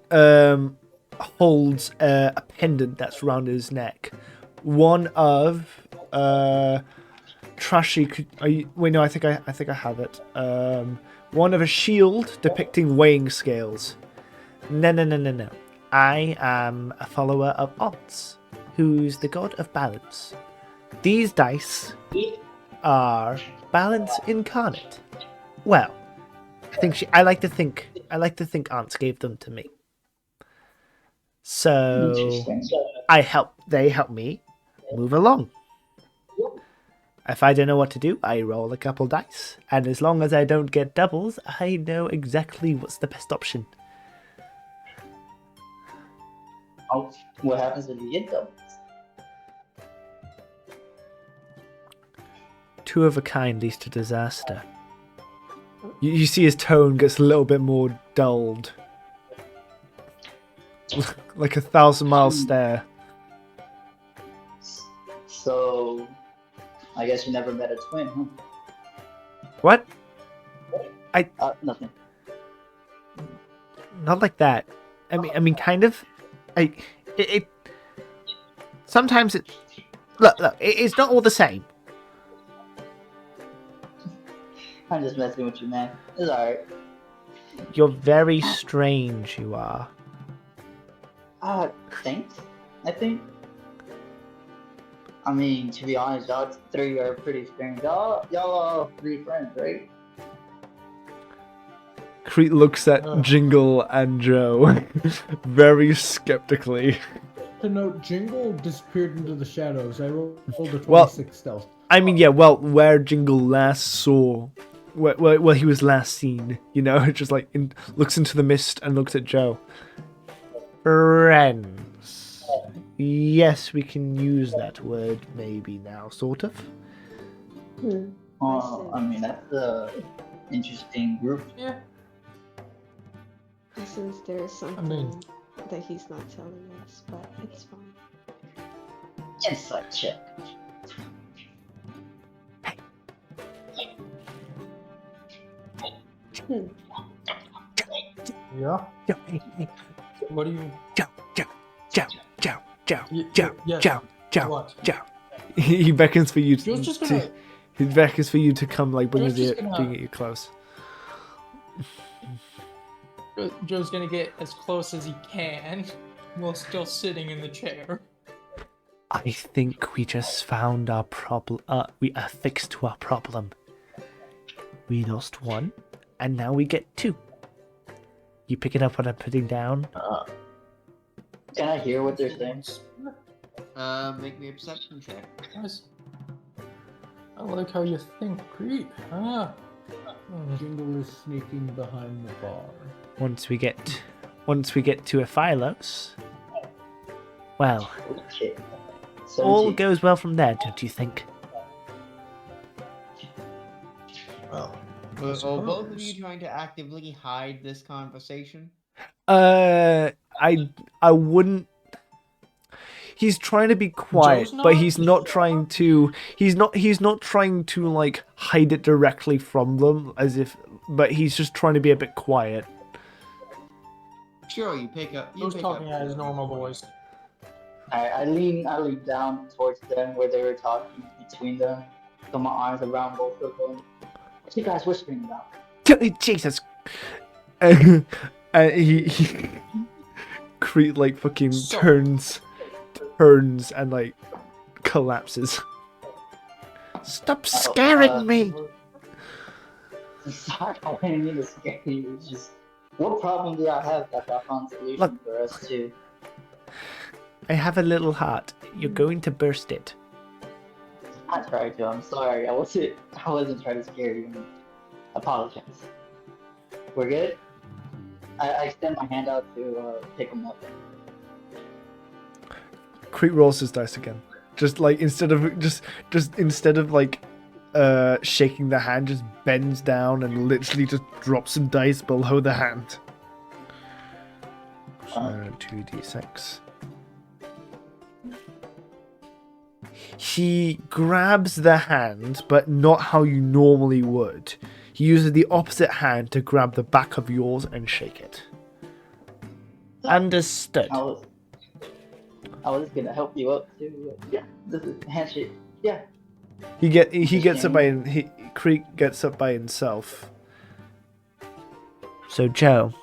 holds a pendant that's around his neck. One of Trashy. Wait, no, I think I have it. One of a shield depicting weighing scales. No. I am a follower of Odds, who's the god of balance. These dice are balance incarnate. Well, I like to think aunts gave them to me. So Interesting. they help me move along. If I don't know what to do, I roll a couple dice, and as long as I don't get doubles, I know exactly what's the best option. Oh, what happens if you get doubles? Two of a kind leads to disaster. You see his tone gets a little bit more dulled. Like a 1,000-mile stare. So, I guess you never met a twin, huh? What? Nothing. Not like that. I mean, kind of. Sometimes it. Look. It's not all the same. I'm just messing with you, man. It's alright. You're very strange. You are. Thanks, I think. I mean, to be honest, y'all three are pretty strange. Y'all are three friends, right? CRHYTT looks at Jingle and Joe very skeptically. To note, Jingle disappeared into the shadows. I rolled a 26 Well, stealth. I mean, yeah, well, where Jingle last saw, where he was last seen, just like looks into the mist and looks at Joe. Friends. Yes, we can use that word maybe now, sort of. I mean, that's a interesting group. Yeah. Since there's something that he's not telling us, but it's fine. Insight check. Yeah. Hey. What do you? Joe. What? He beckons for you Joe's just gonna. he beckons for you to come, like bring Joe's his just ear, gonna- being at you close. Joe's gonna get as close as he can while still sitting in the chair. I think we just found our problem. We are fixed to our problem. We lost one, and now we get two. You picking up what I'm putting down? Can I hear what they're saying? Make me a perception check. Nice. I like how you think, CRHYTT. Jingle is sneaking behind the bar. Once we get to a Philos, well, Okay. all 17. goes well from there, don't you think? Well, Are both of suppose. you trying to actively hide this conversation? I wouldn't. He's trying to be quiet, Joe's but not? he's not trying to. He's not trying to like hide it directly from them, as if. But he's just trying to be a bit quiet. Sure, you pick up. You Joe's pick talking up. at his normal voice. I lean down towards them where they were talking between them. Put my arms around both of them. What you guys whispering about? Jesus. He Crete like fucking So- turns and like collapses. Stop scaring me! Sorry, I didn't mean to scare you. It's just, what problem do y'all have that y'all found solution Look. for us too? I have a little heart. You're going to burst it. I tried to. I'm sorry. I wasn't trying to scare you. I apologize. We're good. I extend my hand out to pick him up. Crete rolls his dice again. Just like instead of like shaking the hand, just bends down and literally just drops some dice below the hand. So 2d6. He grabs the hand, but not how you normally would. He uses the opposite hand to grab the back of yours and shake it. Understood. I was gonna help you up too. Yeah, this is handshake. Yeah. Creek gets up by himself. So Joe,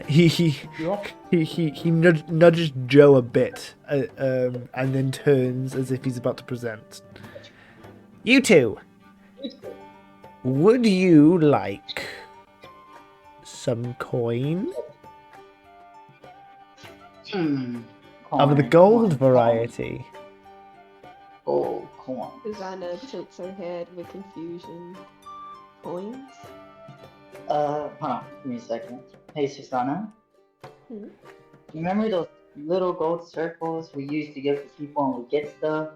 he nudges Joe a bit, and then turns as if he's about to present. You two, would you like some coin of the gold variety? Gold coin. Susana tilts her head with confusion. Coins? Hold on, give me a second. Hey, Susana. Hmm? Remember those little gold circles we used to give to people when we get stuff?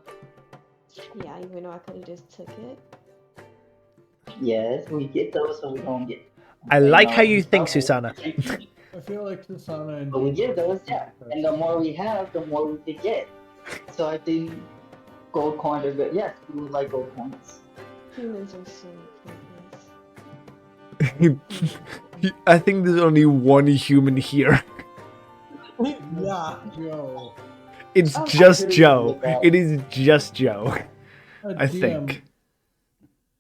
Yeah, even though I could have just took it. Yes, we get those so we don't get. I like how you think, Susana. I feel like Susana and But we Jingle give those, are yeah. pretty And the more we have, the more we could get. So I think gold coins are good. Yes, we would like gold coins. Humans are so pointless. I think there's only one human here. Yeah. Joe. It's Oh, just I could've Joe. looked at It is just Joe. I DM, think.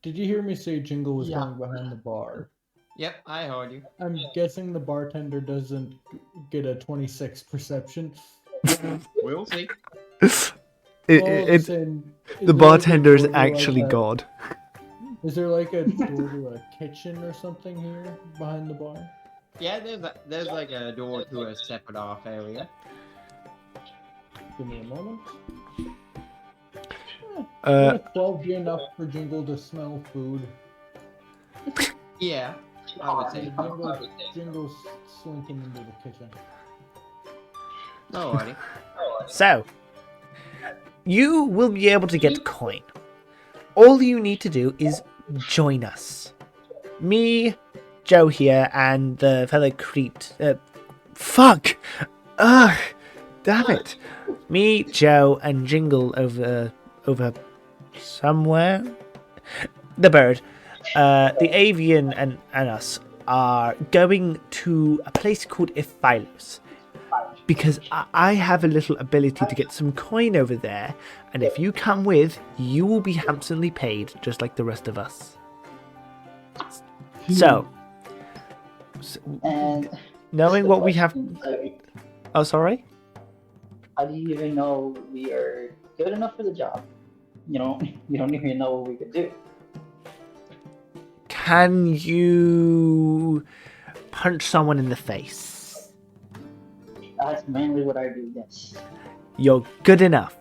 Did you hear me say Jingle was Yeah. going behind the bar? Yep, I heard you. I'm guessing the bartender doesn't get a 26 perception. We'll see. The bartender is actually God. Is there like a door to a kitchen or something here behind the bar? Yeah, there's like a door to a separate off area. Give me a moment. Uh, 12 be enough for Jingle to smell food. Yeah, I would say. Jingle's slinking into the kitchen. Alrighty. So, you will be able to get coin. All you need to do is join us. Me, Joe here, and the fellow Crete. Fuck! Ugh! Damn it! Me, Joe, and Jingle over somewhere. The bird. The avian and us are going to a place called Iphilos. Because I have a little ability to get some coin over there, and if you come with, you will be handsomely paid, just like the rest of us. So And knowing what we have... Like, Oh, sorry? how do you even know we are good enough for the job? You don't even know what we could do. Can you punch someone in the face? That's mainly what I do, yes. You're good enough.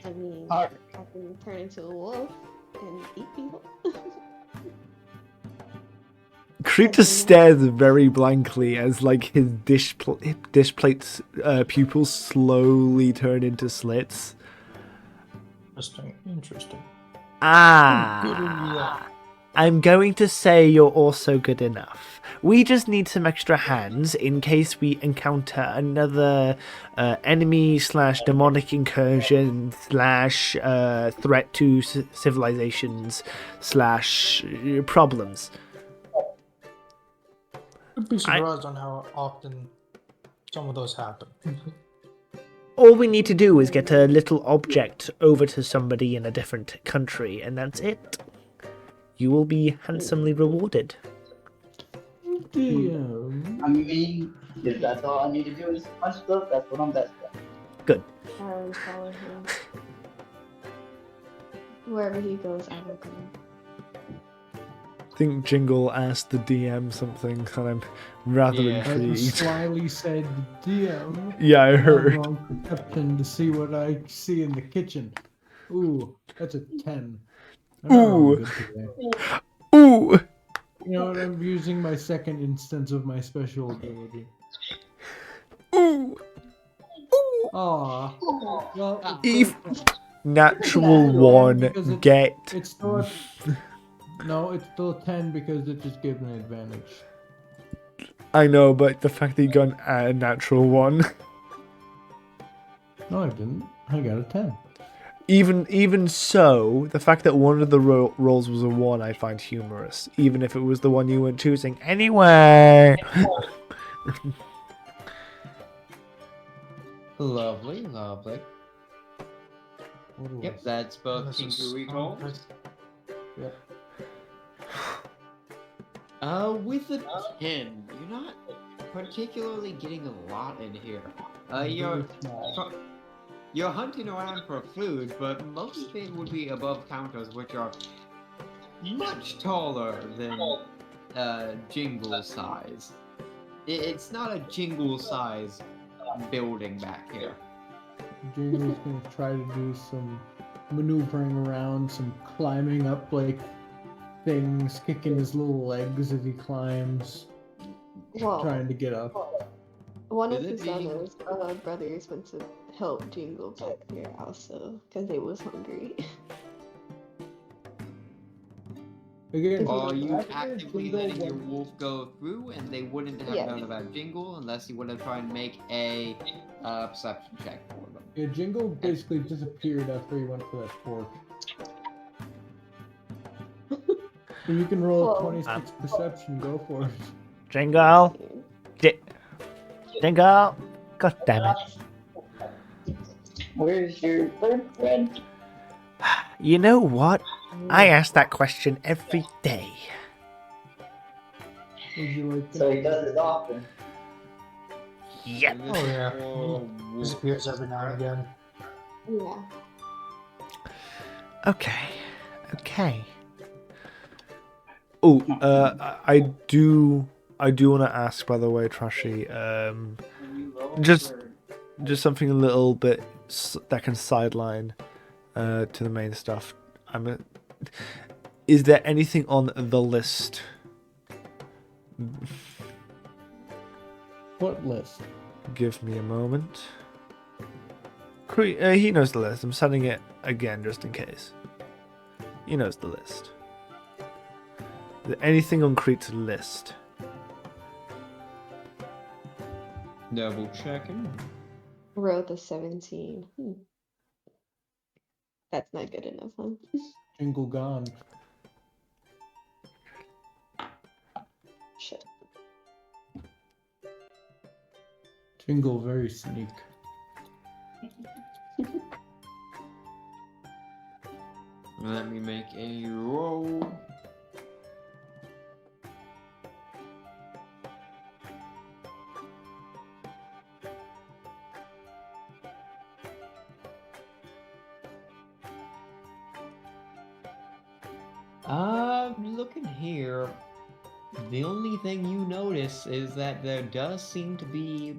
I mean, Alright. I can turn into a wolf. and eat people. Creep just stares very blankly as like his dish plate's pupils slowly turn into slits. Interesting. Interesting. Good Ah, enough. I'm going to say you're also good enough. We just need some extra hands in case we encounter another enemy / demonic incursion / threat to civilizations / problems. I'd be surprised on how often some of those happen. All we need to do is get a little object over to somebody in a different country, and that's it. You will be handsomely rewarded. Damn. I mean, if that's all I need to do is punch stuff, that's what I'm best at. Good. I'll follow him. Wherever he goes, I will go. I think Jingle asked the DM something, and I'm rather Yeah. I intrigued. slyly said DM. Yeah, I I'm heard. on perception to see what I see in the kitchen. Ooh, that's a 10. I'm not rolling Ooh. good today. Ooh! You know what? I'm using my second instance of my special ability. Ooh! Aw. Well, If- it's Natural Yeah, one, because get. it's still no, it's still a 10 because it just gave me an advantage. I know, but the fact that you got a natural one. No, I didn't. I got a 10. Even so, the fact that one of the rolls was a 1 I find humorous, even if it was the one you weren't choosing. Anyway! Lovely, lovely. What was Yep, it? that's both This is- Kingu recalls. Yep. With a 10, you're not particularly getting a lot in here. You're Very small. you're hunting around for food, but most of it would be above counters, which are much taller than Jingle size. It's not a Jingle size building back here. Jingle's gonna try to do some maneuvering around, some climbing up like things, kicking his little legs as he climbs, Well, trying to get up. one of With it being- Susana's brothers went to help Jingle back there also, because they was hungry. Again, Are you after actively Jingle letting your went- wolf go through, and they wouldn't have Yes. known about Jingle unless you would have tried and make a perception check for them? Yeah, Jingle basically disappeared after he went for that torch. So you can roll a Well, 26 perception, go for it. Jingle! Jingle! God damn it. Where's your third friend? You know what? I ask that question every day. Would you like So to... he does it often. Yep. And this Oh, is yeah. for wolf Disappears every now and again. Yeah. Okay. Oh, I do want to ask, by the way, Trashy, just something a little bit that can sideline to the main stuff. Is there anything on the list? What list? Give me a moment. He knows the list. I'm sending it again just in case. He knows the list. Is there anything on CRHYTT's list? double checking. Wrote a 17. That's not good enough, huh? Jingle gone. Shit. Jingle very sneak. Let me make a roll. Looking here, the only thing you notice is that there does seem to be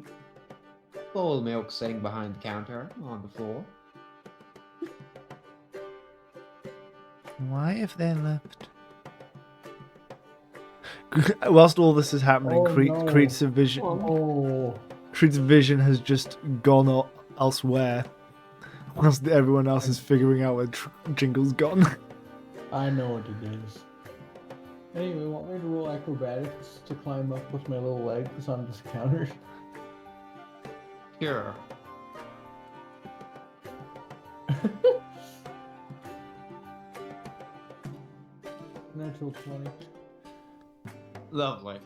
bowl milk sitting behind the counter on the floor. Why have they left? Whilst all this is happening, Oh, no. Creed's vision. Oh, Creed's vision has just gone elsewhere, whilst everyone else is figuring out where Jingle's gone. I know what it is. Anyway, want me to roll acrobatics to climb up with my little legs on this counter? Sure. Natural 20. Lovely.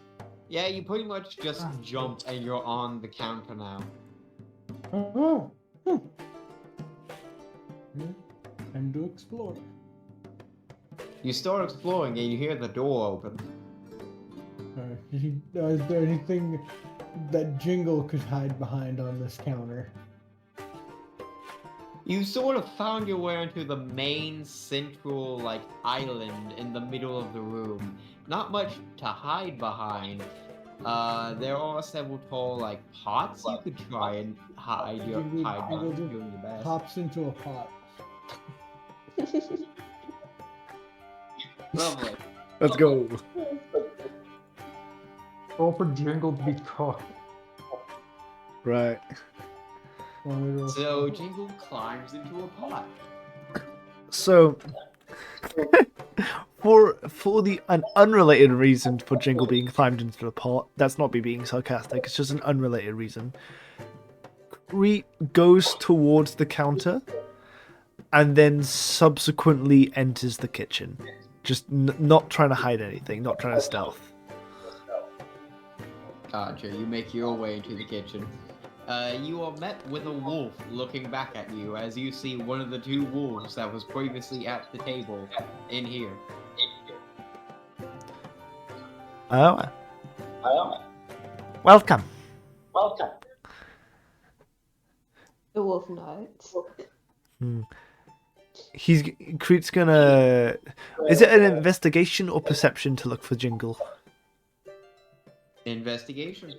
Yeah, you pretty much just jump and you're on the counter now. Oh! Hmm. Time to explore. You start exploring and you hear the door open. Is there anything that Jingle could hide behind on this counter? You sort of found your way into the main central, like, island in the middle of the room. Not much to hide behind. There are several tall, like, pots you could try and hide behind, doing your best. Pops into a pot. Lovely. Let's go. Roll for Jingle to be caught. Right. So Jingle climbs into a pot. So, for an unrelated reason for Jingle being climbed into the pot, that's not me being sarcastic. It's just an unrelated reason. Creed goes towards the counter, and then subsequently enters the kitchen, just not trying to hide anything, not trying to stealth. Gotcha. You make your way into the kitchen. You are met with a wolf looking back at you as you see one of the two wolves that was previously at the table in here. Oh. Welcome. The wolf nods. Creed's gonna... Is it an investigation or perception to look for Jingle? Investigation.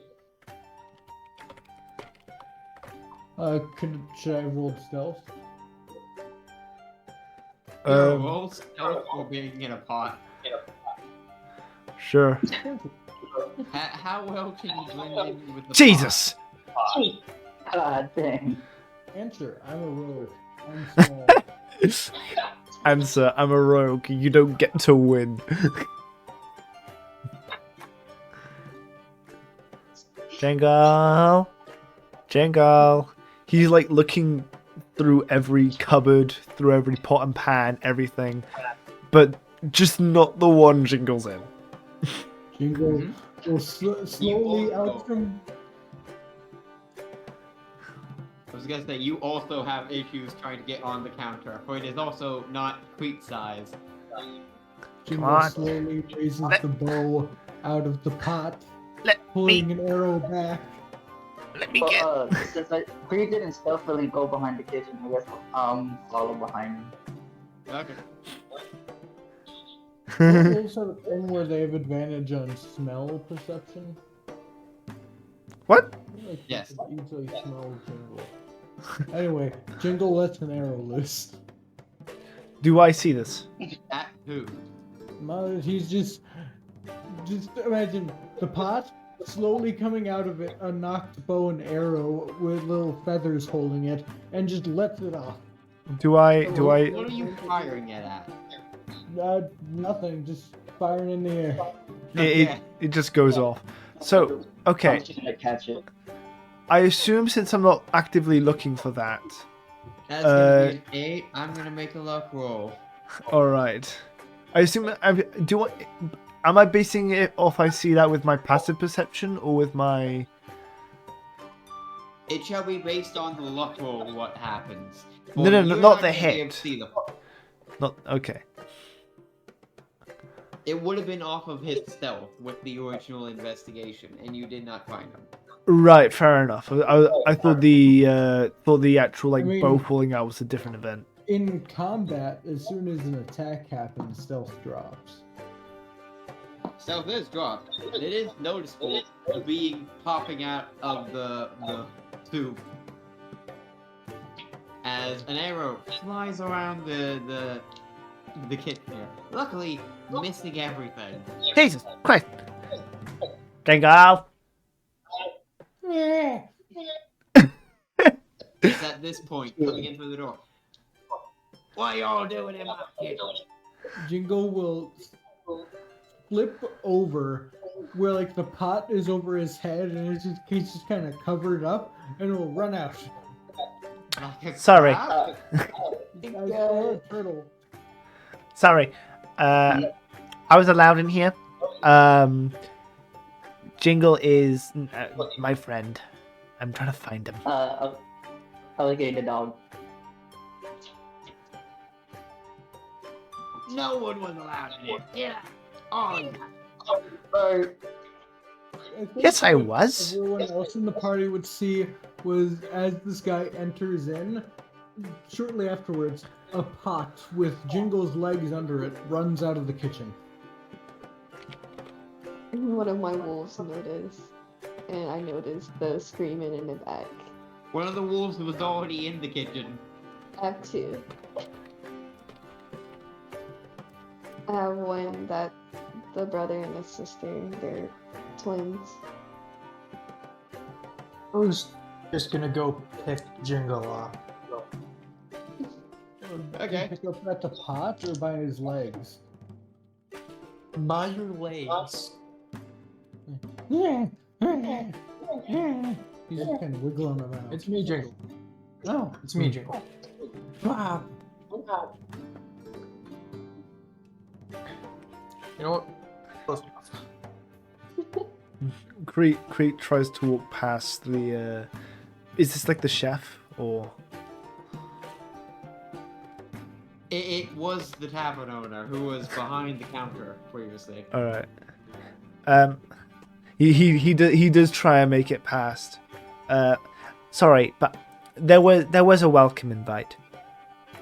Should I roll stealth? Roll stealth for being in a pot. Sure. How well can you blend in with the Jesus! God dang. Answer, I'm a rogue. I'm small. Answer, I'm a rogue. You don't get to win. Jingle. He's like looking through every cupboard, through every pot and pan, everything. But just not the one Jingle's in. Jingle will slowly out from... I was gonna say, you also have issues trying to get on the counter, for it is also not Creed size. Jingle on. slowly raises the bow out of the pot, Let pulling an arrow back. Let me But, since Creed didn't stealthily go behind the kitchen, I guess follow behind him. Okay. Wolves have a thing where they have advantage on smell perception. What? Like, Yes. you can easily smell Jingle. Anyway, Jingle lets an arrow loose. Do I see this? At who? He's just imagine the pot slowly coming out of it, a knocked bow and arrow with little feathers holding it, and just lets it off. Do I? What are you firing it at? Nothing, just firing in the air. It just goes off. So, okay. I'm just gonna catch it. I assume since I'm not actively looking for that. That's gonna be an 8. I'm gonna make a luck roll. Alright. I assume... Am I basing it off I see that with my passive perception or with my... It shall be based on the luck roll what happens. No, For no, you're not the gonna be able hit. to see the- Not... Okay. It would have been off of his stealth with the original investigation, and you did not find him. Right, fair enough. I thought the actual like I mean- bow pulling out was a different event. In combat, as soon as an attack happens, stealth drops. Stealth is dropped, and it is noticeable being popping out of the tube. As an arrow flies around the the kitchen here. Luckily, missing everything. Jesus Christ! Jingle! It's at this point coming in through the door. What y'all doing in my kitchen? Jingle will flip over where like the pot is over his head and he's just kind of covered up and will run out. Like a Sorry. crab? I saw a turtle. Sorry. I was allowed in here. Jingle is my friend. I'm trying to find him. Alligator dog. No one was allowed in here. Yeah. Oh, yeah. Sorry. think Yes, I what was. Everyone else in the party would see was as this guy enters in, shortly afterwards, a pot with Jingle's legs under it runs out of the kitchen. One of my wolves noticed, and I noticed the screaming in the back. One of the wolves was already in the kitchen. I have two. I have one that the brother and the sister, they're twins. Who's just gonna go pick Jingle up? Okay. Pick up at the pot or by his legs? By your legs. He's just kind of wiggling around. It's me, Jingle. Oh, It's me, Jingle. wow. You know what? Close enough. Crete tries to walk past the. Is this like the chef or? It was the tavern owner who was behind the counter previously. All right. He does try and make it past. Sorry, but there was a welcome invite,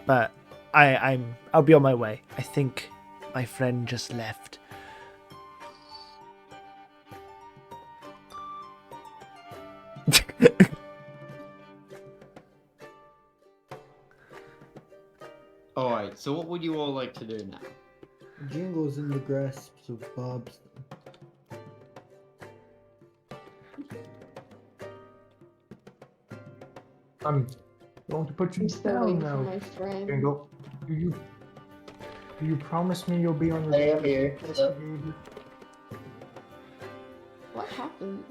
but I'll be on my way. I think my friend just left. Alright, so what would you all like to do now? Jingle's in the grasps of BOBSON. I'm going to put you I'm still down waiting for now, my friend. Jingle. Do you promise me you'll be on your I am here. So, What happened?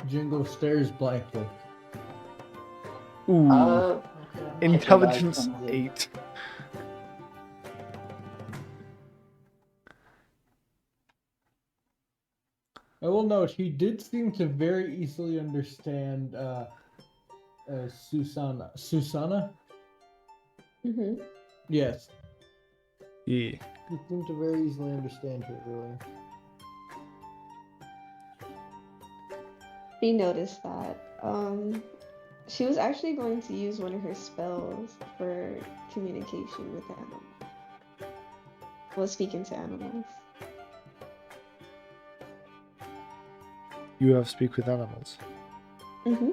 Jingle stares blankly. Ooh, intelligence I can 8. I will note he did seem to very easily understand Susana. Susana? Mm-hmm. Yes. Yeah. He seemed to very easily understand her earlier. He noticed that. She was actually going to use one of her spells for communication with animals. Well, speaking to animals. You have speak with animals. Mm-hmm.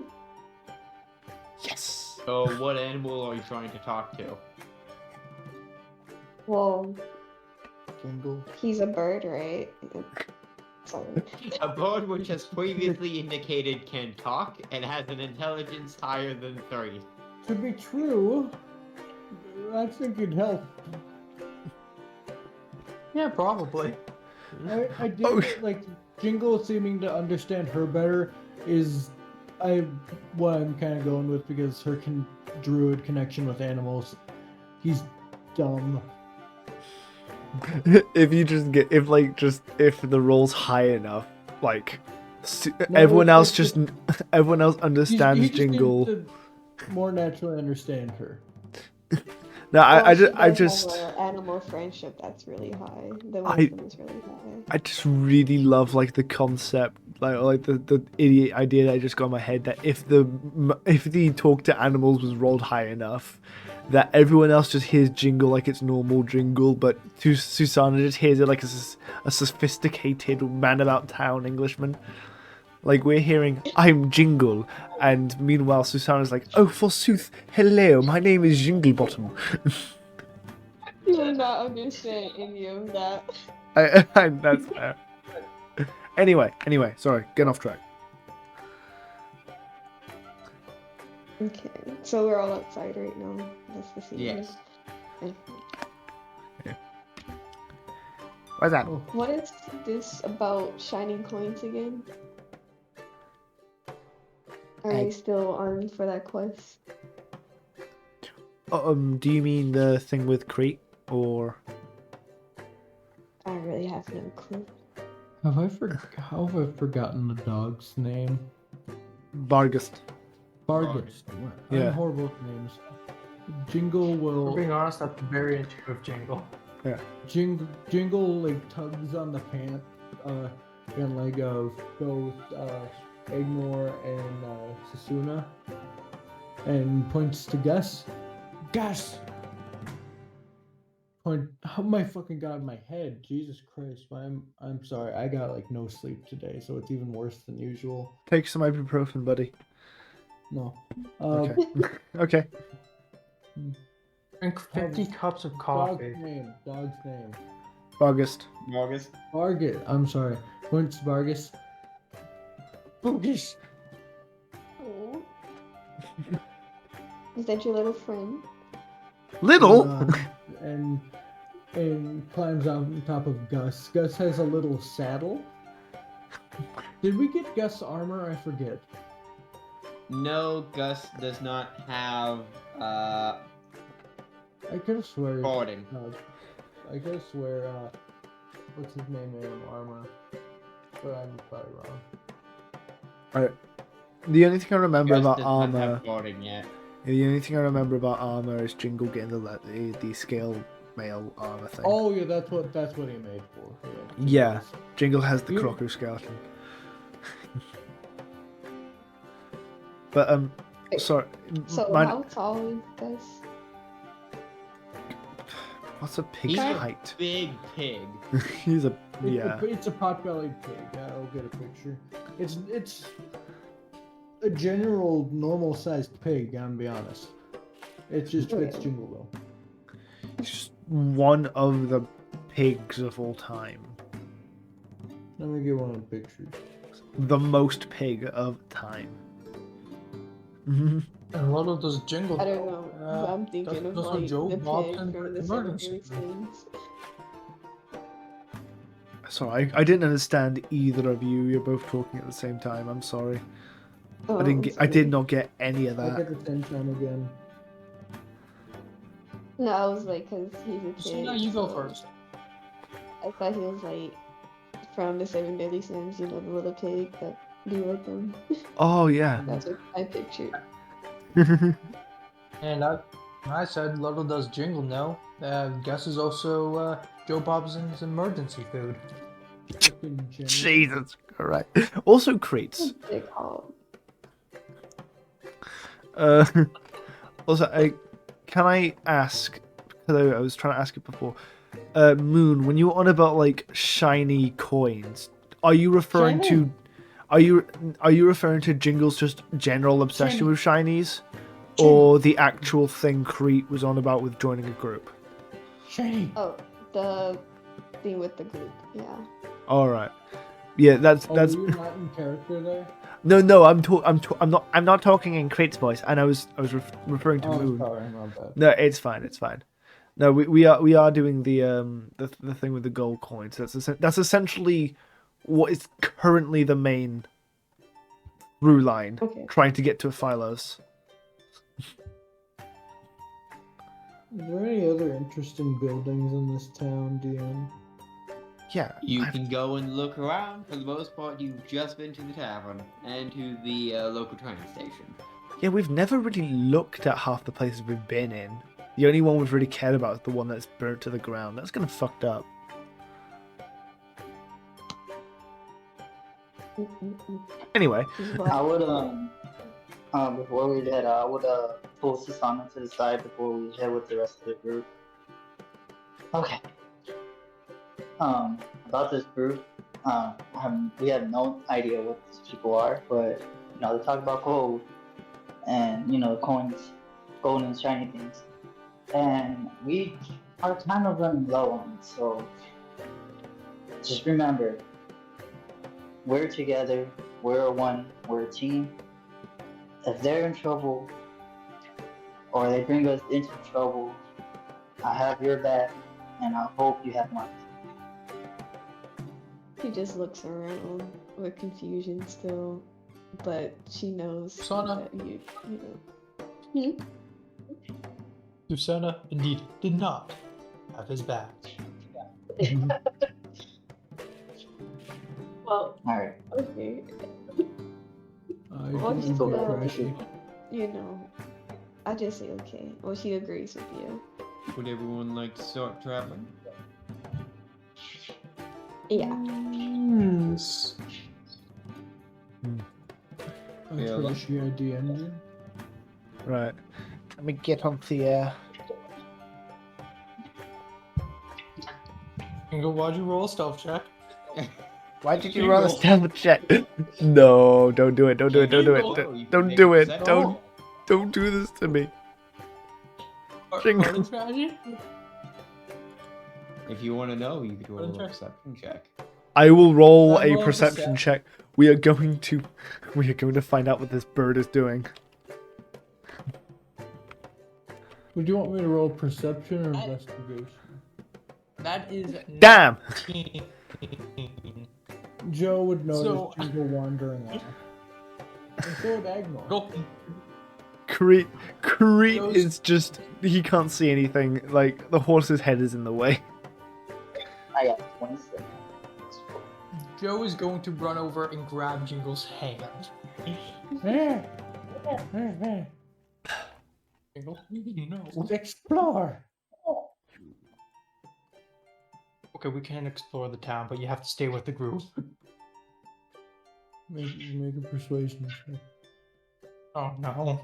Yes. So what animal are you trying to talk to? Well, Jingle. he's a bird, right? Sorry. A bird which has previously indicated can talk and has an intelligence higher than 3. To be true, I think it'd help. Yeah, probably. I did Oh. like Jingle seeming to understand her better is what I'm kind of going with because her druid connection with animals. He's dumb. If you just get if the roll's high enough, like No, everyone else it's just everyone else understands He just seems Jingle. to more naturally understand her. No, Well, I she just does have a animal friendship that's really high. The I- wisdom is really high. I just really love like the concept, like the idiot idea that I just got in my head that if the talk to animals was rolled high enough, that everyone else just hears Jingle like it's normal Jingle, but Susana just hears it like a sophisticated man about town Englishman. Like we're hearing, I'm Jingle, and meanwhile Susana's like, oh forsooth, hello, my name is Jinglebottom. You will not understand any of that. That's fair. Anyway, sorry, getting off track. Okay, so we're all outside right now. That's the scene. Yes. Okay. What's that? Oh, What is this about shining coins again? Are we still on for that quest? Do you mean the thing with CRHYTT, or? I really have no clue. how have I forgotten the dog's name? Bargust. Bargus. Yeah. I'm horrible with names. Jingle For will. being honest, that's very intuitive jingle. Jingle like tugs on the pant and leg of both AEGNOR and Susana, and points to Gus. Gus. Point. Oh my fucking god, my head. Jesus Christ. I'm sorry. I got like no sleep today, so it's even worse than usual. Take some ibuprofen, buddy. No. Okay. Okay. Drink 50 cups of coffee. Dog's name. Bargust. August. Bargus. I'm sorry. Points to Bargus. Bargust. Oh. Is that your little friend? Little. And climbs on top of Gus. Gus has a little saddle. Did we get Gus armor? I forget. No, Gus does not have I could have swear. boarding. I could have swear. What's his name in armor? But I'm probably wrong. Alright. The only thing I remember Gus about does not armor. have boarding yet. The only thing I remember about armor is Jingle getting the scale mail armor thing. Oh yeah, that's what he made for. Yeah. Jingle has the You- Crocker skeleton. But sorry. So mine- how tall is Gus? What's a pig's He's a height? big pig. He's a yeah. It's a pot-bellied pig. I'll get a picture. It's a general normal-sized pig. I'm gonna be honest. It just fits Okay. Jingle though. He's just one of the pigs of all time. Let me get one of the pictures. The most pig of time. And a lot of those jingle. I don't know. But I'm thinking of those are like Joe the pig BOBSON from the emergency. Simpsons. Sorry, I didn't understand either of you. You're both talking at the same time. I'm sorry. Oh, I didn't get. I did not get any of I that. get the 10 time again. No, I was like, cause he's a So kid. now you go so first. I thought he was like from the Seven Deadly Sins, you know, the little pig that be with them. Oh yeah. That's what I pictured. And I said, little does jingle know. Gus is also Joe BOBSON's emergency food. Fucking Jingle. Jesus. All right. Also CRHYTTs. Big hog. Also, can I ask? Hello, I was trying to ask it before. Moon, when you were on about like shiny coins, are you referring Shiny. to? Are you referring to Jingle's just general obsession Shiny. with shinies, or the actual thing CRHYTT was on about with joining a group? Shiny. Oh, the thing with the group. Yeah. All right. Yeah, that's Oh, that's. were you not in character there? No, I'm not talking in CRHYTT's voice, and I was referring to Oh, Moon. sorry, my bad. No, it's fine. It's fine. No, we are doing the thing with the gold coins. That's essentially what is currently the main through line. Okay. Trying to get to a Phylos. Is there any other interesting buildings in this town, DM? Yeah. You can go and look around. For the most part, you've just been to the tavern and to the local train station. Yeah, we've never really looked at half the places we've been in. The only one we've really cared about is the one that's burnt to the ground. That's kind of fucked up. Anyway, I would before we head, I would pull Susana to the side before we head with the rest of the group. Okay. About this group, we have no idea what these people are, but they talk about gold and coins, gold and shiny things, and we are kind of running low on it. So just remember, we're together, we're one, we're a team. If they're in trouble or they bring us into trouble, I have your back, and I hope you have mine. She just looks around with confusion still, but she knows Susana. that you know. Susana indeed did not have his back. Well, Alright. okay. I She's do Trashy. I just say okay. Well, she agrees with you. Would everyone like to start traveling? Yeah. Yes. Yeah, Trashy ID engine. Right. Let me get on the air. Why'd you roll a stealth check? Why did you roll a stealth check? No, don't do it. Don't do it. Don't do it. Don't do it. Don't do this to me. Jingle. Tragedy? If you want to know, you could roll a perception check. I will roll Roll a a perception percep- check. We are going to find out what this bird is doing. Would you want me to roll perception or investigation? That is Damn! 19. Joe would notice So- Jingle wandering off. And so would AEGNOR. Go. Crete is just, he can't see anything. Like, the horse's head is in the way. I got 26. Joe is going to run over and grab Jingle's hand. Jingle? No. Let's explore. Okay, we can explore the town, but you have to stay with the group. Make a persuasion check. Oh no.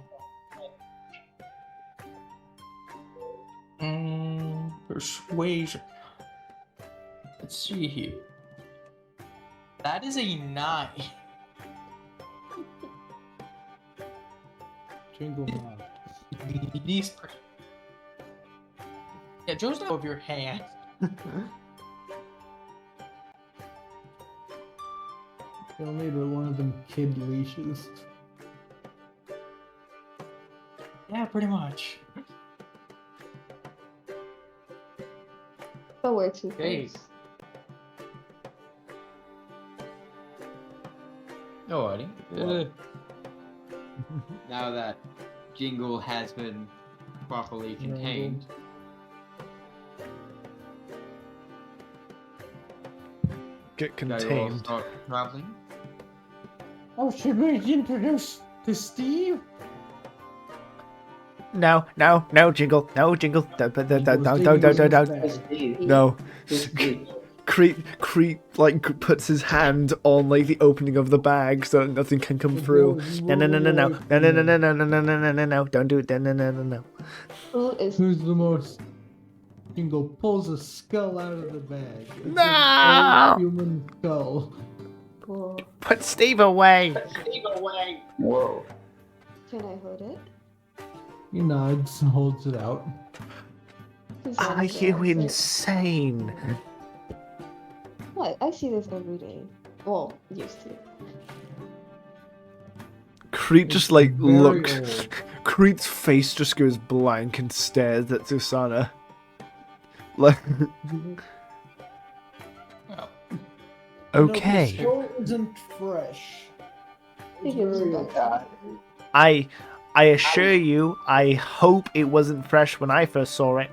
Persuasion. Let's see here. That is a 9. Jingle now. These. Yeah, Joe's not over your hand. You'll need one of them kid leashes. Yeah, pretty much. But we're too Okay. close. Alrighty. Well, now that Jingle has been properly contained, Get shall you all contained. start traveling? Oh, should we introduce to Steve? No, Jingle. No, Jingle. Don't. Steve. No. Steve. Crete, like, puts his hand on, like, the opening of the bag so that nothing can come through. No. Don't do it. No. Who is Who's the most? Jingle pulls a skull out of the bag. It's an No! old human skull. cool? Put Steve away. Whoa. Can I hold it? He nods and holds it out. Are you insane? What? I see this every day. Well, used to. Crete just, like, Very looks. old. Crete's face just goes blank and stares at Susana. Like, Well, okay. No, the skull isn't fresh. It's It gives very you old. back. I assure you, I hope it wasn't fresh when I first saw it.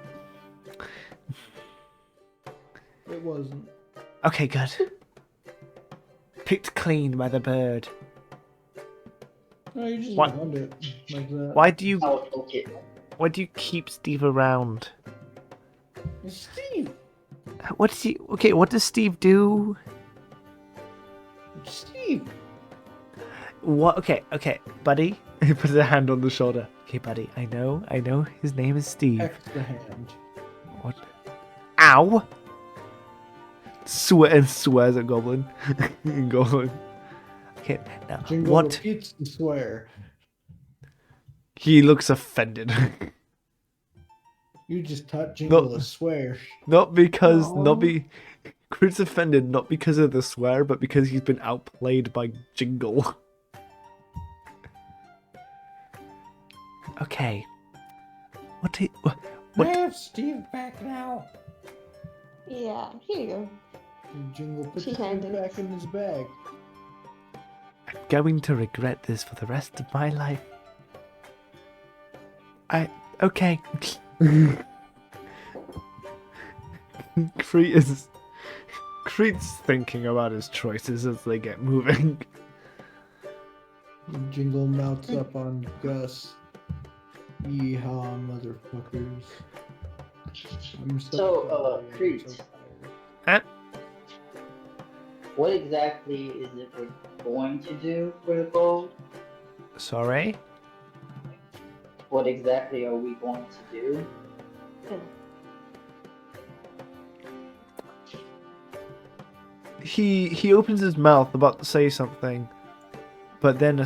It wasn't. Okay, good. Picked clean by the bird. No, you just What? found it like that. Why do you Oh, okay. keep Steve around? It's Steve. What does he? Okay, what does Steve do? It's Steve. What? Okay, buddy. He puts a hand on the shoulder. Okay, buddy. I know. His name is Steve. Extra hand. What? Ow! swears at Goblin. Goblin. Okay, now Jingle what? repeats the swear. He looks offended. You just taught Jingle No. to swear. Not because No. Crit's offended not because of the swear, but because he's been outplayed by Jingle. Okay. What? I have Steve back now. Yeah, here you go. And Jingle puts She Steve handed it. back in his bag. I'm going to regret this for the rest of my life. Okay. Cret's thinking about his choices as they get moving. And Jingle mounts up on Gus. Yeehaw, motherfuckers. I'm So, Crete. Huh? What exactly is it we're going to do for the gold? Sorry? What exactly are we going to do? He opens his mouth about to say something, but then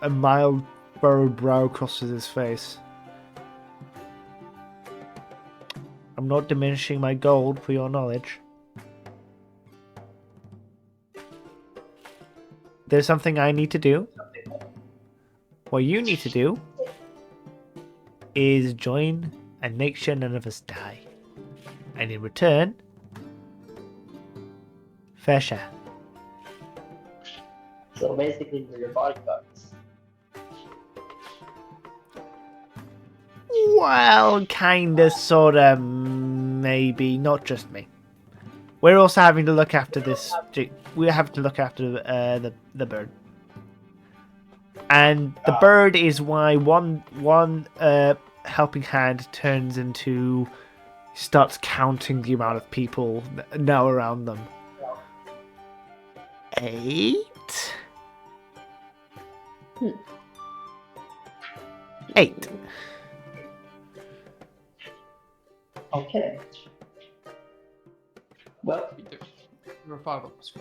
a mild furrowed brow crosses his face. I'm not diminishing my gold for your knowledge. There's something I need to do. What you need to do is join and make sure none of us die. And in return, fair share. So basically, we're your bodyguards. Well, kinda, sorta, maybe. Not just me. We're also having to look after this. We have to look after the bird, and the bird is why one helping hand turns into starts counting the amount of people now around them. 8. 8. Okay. Well, There were 5 of us.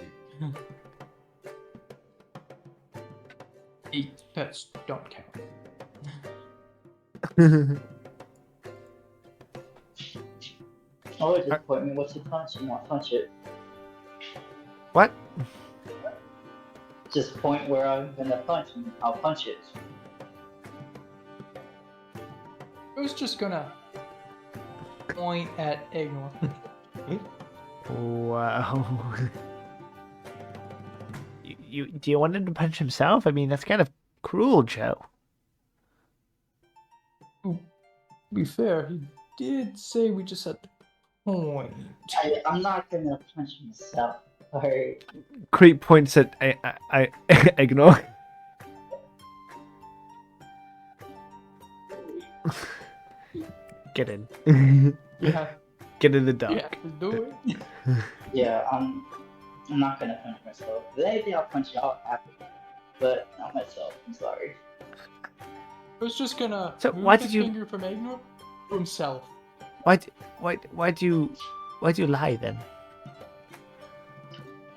8 pets don't count. just point me what to punch and I'll punch it. What? Just point where I'm gonna punch and I'll punch it. I was just gonna point at AEGNOR. Wow. Do you want him to punch himself? I mean, that's kind of cruel, Joe. To be fair, he did say we just had to point. I'm not gonna punch myself. Alright. Creep points at I ignore. Get in. Yeah, Get in the dark. yeah, do it. Yeah, I'm not gonna punch myself. If anything, I'll punch y'all after. But not myself, I'm sorry. I was just gonna So move why his did you- finger from AEGNOR to himself. Why do you lie then?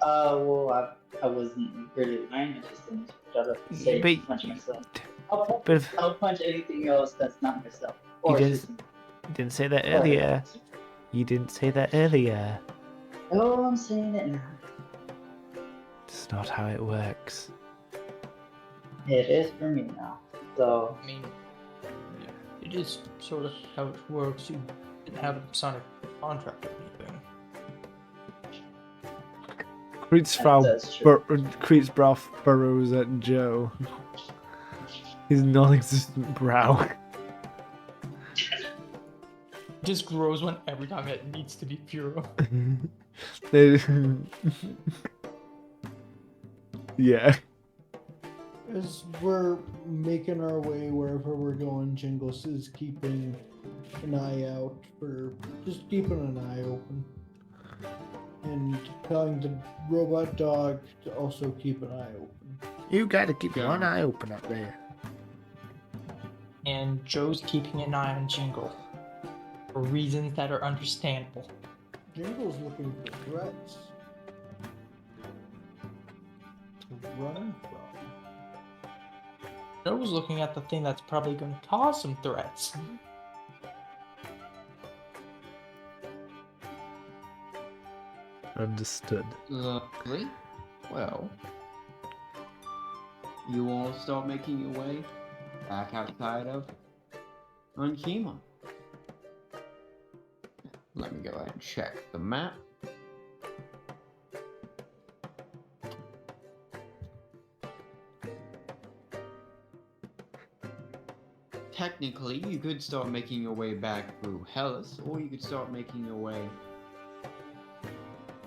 Well, I wasn't really lying, I just didn't try to say But- punch myself. But I'll punch anything else that's not myself. You Or didn't- just- you didn't say that earlier. You didn't say that earlier. Oh, I'm saying it now. It's not how it works. It is for me now. So, I mean, yeah, it is sort of how it works. You didn't have a sign a contract or anything. that's true. Creed's brow furrows at Joe. His non-existent brow. It just grows one every time it needs to be pure. Yeah. As we're making our way wherever we're going, Jingles is keeping an eye out for just keeping an eye open. And telling the robot dog to also keep an eye open. You gotta keep Yeah. one eye open up there. And Joe's keeping an eye on Jingle. For reasons that are understandable. Jingle's looking for threats. running from? I was looking at the thing that's probably going to cause some threats. Understood. Lovely. Well, you all start making your way back outside of Unkima. Let me go ahead and check the map. Technically, you could start making your way back through Hellas, or you could start making your way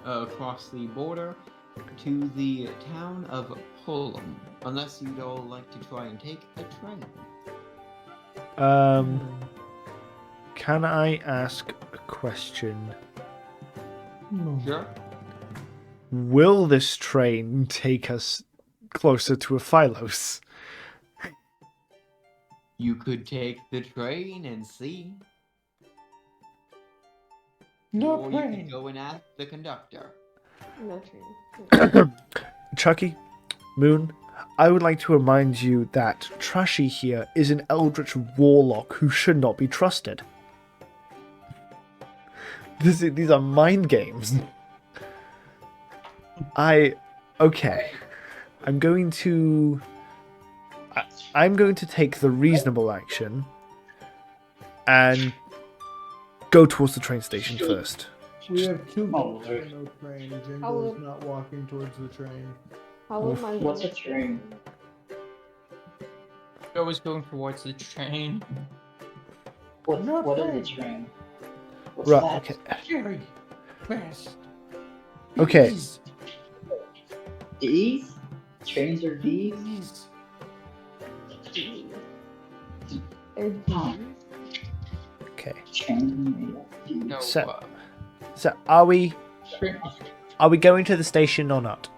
across the border to the town of Pullum, unless you'd all like to try and take a train. Can I ask a question? No. Sure. Will this train take us closer to a Phylos? You could take the train and see. No or you train. could go and ask the conductor. No train. Chucky, Moon, I would like to remind you that Trashy here is an eldritch warlock who should not be trusted. These are mind games. Okay. I'm going to take the reasonable action and go towards the train station first. We have two Oh, goals Lord. for no train. Jingle is not walking towards the train. How would my What's a voice train? Always going towards the train. What is train. a train? What's Right, that? okay. Jerry, fast. Okay. Please. D's? Trains are D's? Please. D's? They're D's. Okay. Trains are made of D's. No, So are we train- going to the station or not?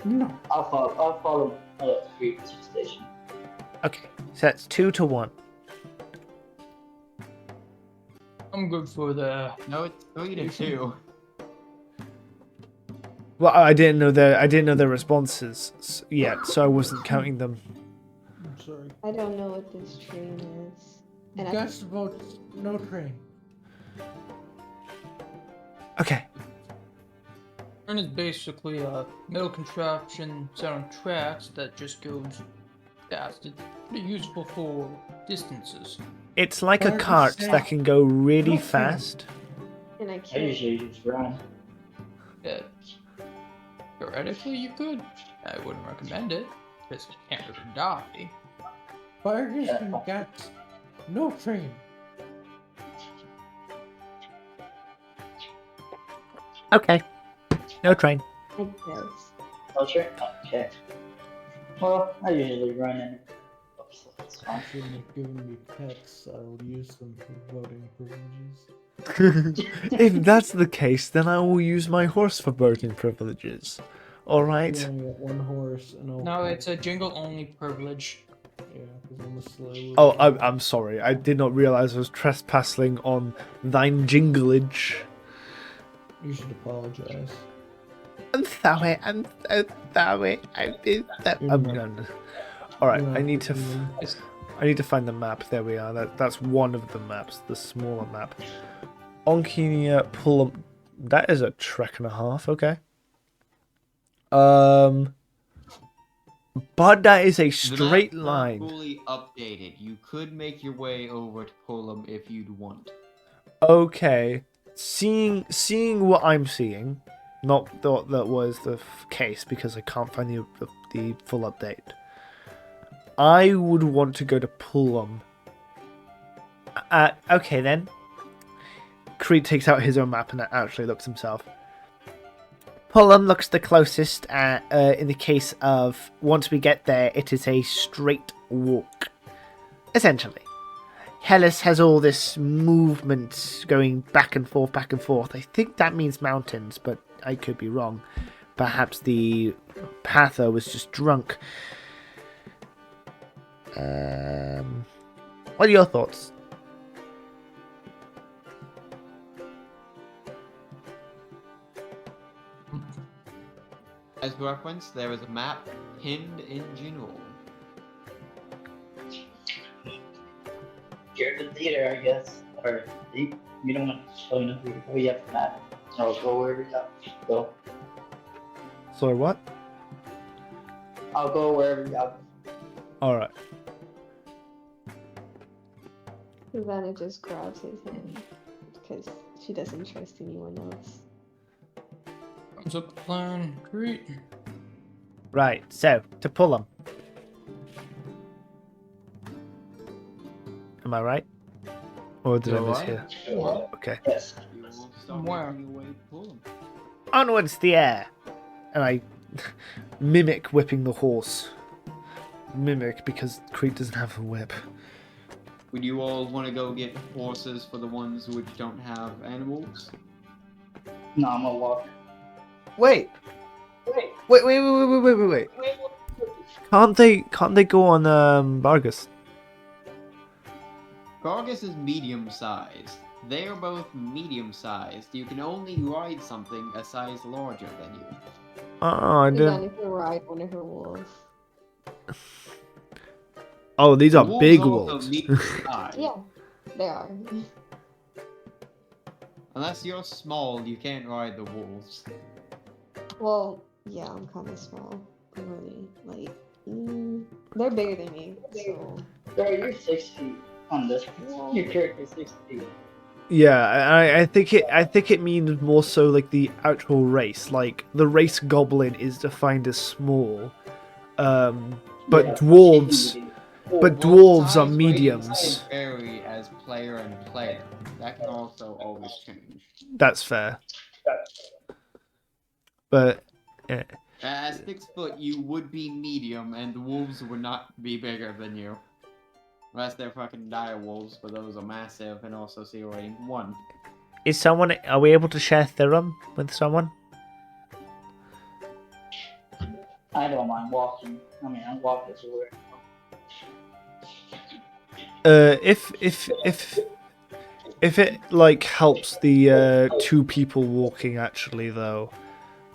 No. I'll follow Creep to the station. Okay. So that's 2-1. I'm good for the. No, it's 3-2. Well, I didn't know their responses yet, so I wasn't counting them. I'm sorry. I don't know what this train is. And I Gus votes no train. Okay. Train is basically a metal contraption set on tracks that just goes fast. It's pretty useful for distances. It's like a Where is cart that? that can go really Okay. fast. and I I can't. usually just run. Yeah. Theoretically, you could. I wouldn't recommend it, because you can't really die. Vargas and Guts, no train. Okay. No train. I guess. No train? Okay. Well, I usually run in. So it's fine. Shouldn't have given me pets. I'll use them for voting privileges. If that's the case, then I will use my horse for voting privileges. You Alright. only get one horse, and I'll. No, it's a jingle only privilege. Yeah, because I'm a slave. Oh, I'm sorry. I did not realize I was trespassing on thine jinglage. You should apologize. I'm sorry. I'm so sorry. I did that. You're not- done. Alright, You're not I need to. human. I need to find the map. There we are. That's one of the maps, the smaller map. Onkenia, Pullum. That is a trek and a half. Okay. But that is a The straight map's not line. fully updated. You could make your way over to Pullum if you'd want. Okay. Seeing what I'm seeing, not that was the case because I can't find the full update. I would want to go to Pullum. Okay then. Creed takes out his own map and actually looks himself. Pullum looks the closest. In the case of once we get there, it is a straight walk, essentially. Hellas has all this movement going back and forth, back and forth. I think that means mountains, but I could be wrong. Perhaps the Pather was just drunk. What are your thoughts? As reference, there is a map pinned in Jingle. You're the leader, I guess. Or you don't want to show enough leader. Oh, you have to map. Or go wherever you have to go. Sorry, what? I'll go wherever you have to. Alright. Susana just grabs his hand because she doesn't trust anyone else. Comes up the plan. Great. Right, so, to pull them. Am I right? Or did I You're miss right. here? Yeah. Okay. Yes. You will start Where? making your way to pull them. Onwards the air! And I mimic whipping the horse. Mimic because CRHYTT doesn't have a whip. Would you all want to go get horses for the ones which don't have animals? No, I'm gonna walk. Wait! Wait. Can't they go on Vargas? Gargus is medium-sized. They are both medium-sized. You can only ride something a size larger than you. I Susana didn't. can ride one of her wolves. Oh, these are Wolves big also wolves. medium-sized. Yeah, they are. Unless you're small, you can't ride the wolves. Well, yeah, I'm kind of small. I'm really, like, they're bigger than me, so... Bro, you're 6 feet on this. Your character's 6 feet. Yeah, I think it means more so like the actual race. Like the race goblin is defined as small, but Yeah, dwarves, Well, dwarves are size ratings mediums. can vary as player and player. That can also always change. That's fair. But At 6 foot, you would be medium, and the wolves would not be bigger than you. Unless they're fucking dire wolves, but those are massive and also CR rating 1. are we able to share Therum with someone? I don't mind walking. I mean, I'm walking everywhere. If it like helps the 2 people walking actually though,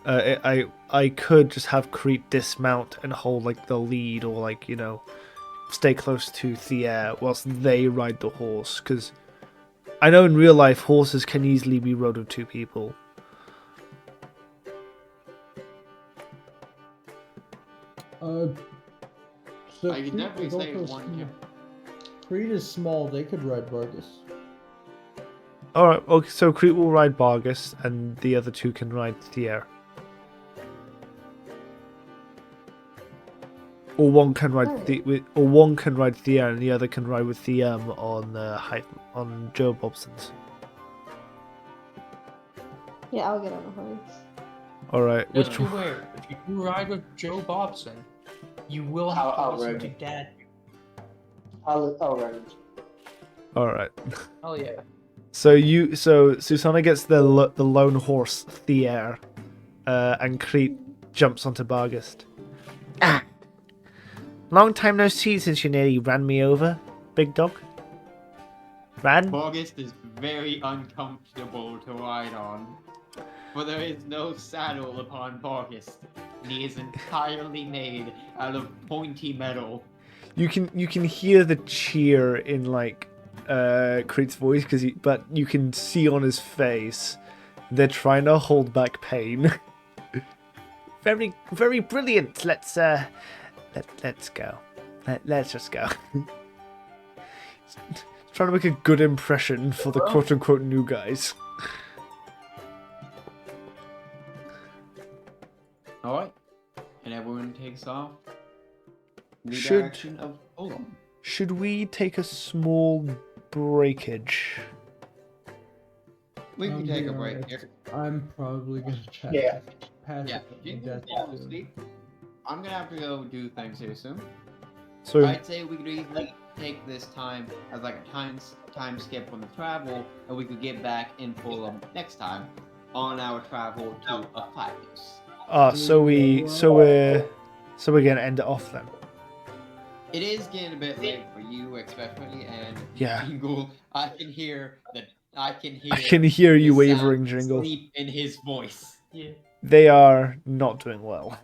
I could just have CRHYTT dismount and hold like the lead, or like, you know, stay close to Thier whilst they ride the horse, because I know in real life horses can easily be rode with 2 people. So I could CRHYTT definitely is say also one, small. yeah. CRHYTT is small. They could ride Vargas. Alright, okay, so CRHYTT will ride Bargus and the other 2 can ride Thier. Or one can ride Thier and the other can ride with Thiam on Hive, on Joe Bobson's. Yeah, I'll get on a horse. Alright, Just which be one? aware, if you do ride with Joe Bobson, you will have I'll to listen ride to him. Dad. I'll ride. Alright. Oh yeah. So Susana gets the lone horse Thier, and CRHYTT jumps onto Bargus. Ah! Long time no see since you nearly ran me over, big dog. Ran? August is very uncomfortable to ride on, for there is no saddle upon August, and he is entirely made out of pointy metal. You can hear the cheer in like CRHYTT's voice, but you can see on his face they're trying to hold back pain. Very brilliant. Let's go. Let's just go. Trying to make a good impression for the quote-unquote new guys. Alright, and everyone takes off in the Should- direction of Olom. Should we take a small breakage? We can I'll take be a break alright. here. I'm probably gonna pass. Yeah. Pass Yeah, it to Jingle's death falling soon. asleep. I'm gonna have to go do things here soon. So I'd say we could easily take this time as like a time skip from the travel, and we could get back in Fulham next time on our travel to a place. so we're gonna end it off then. It is getting a bit late for you, especially, and Yeah. Jingle. I can hear I can hear you the wavering, sound Jingle. sleep in his voice. Yeah. they are not doing well.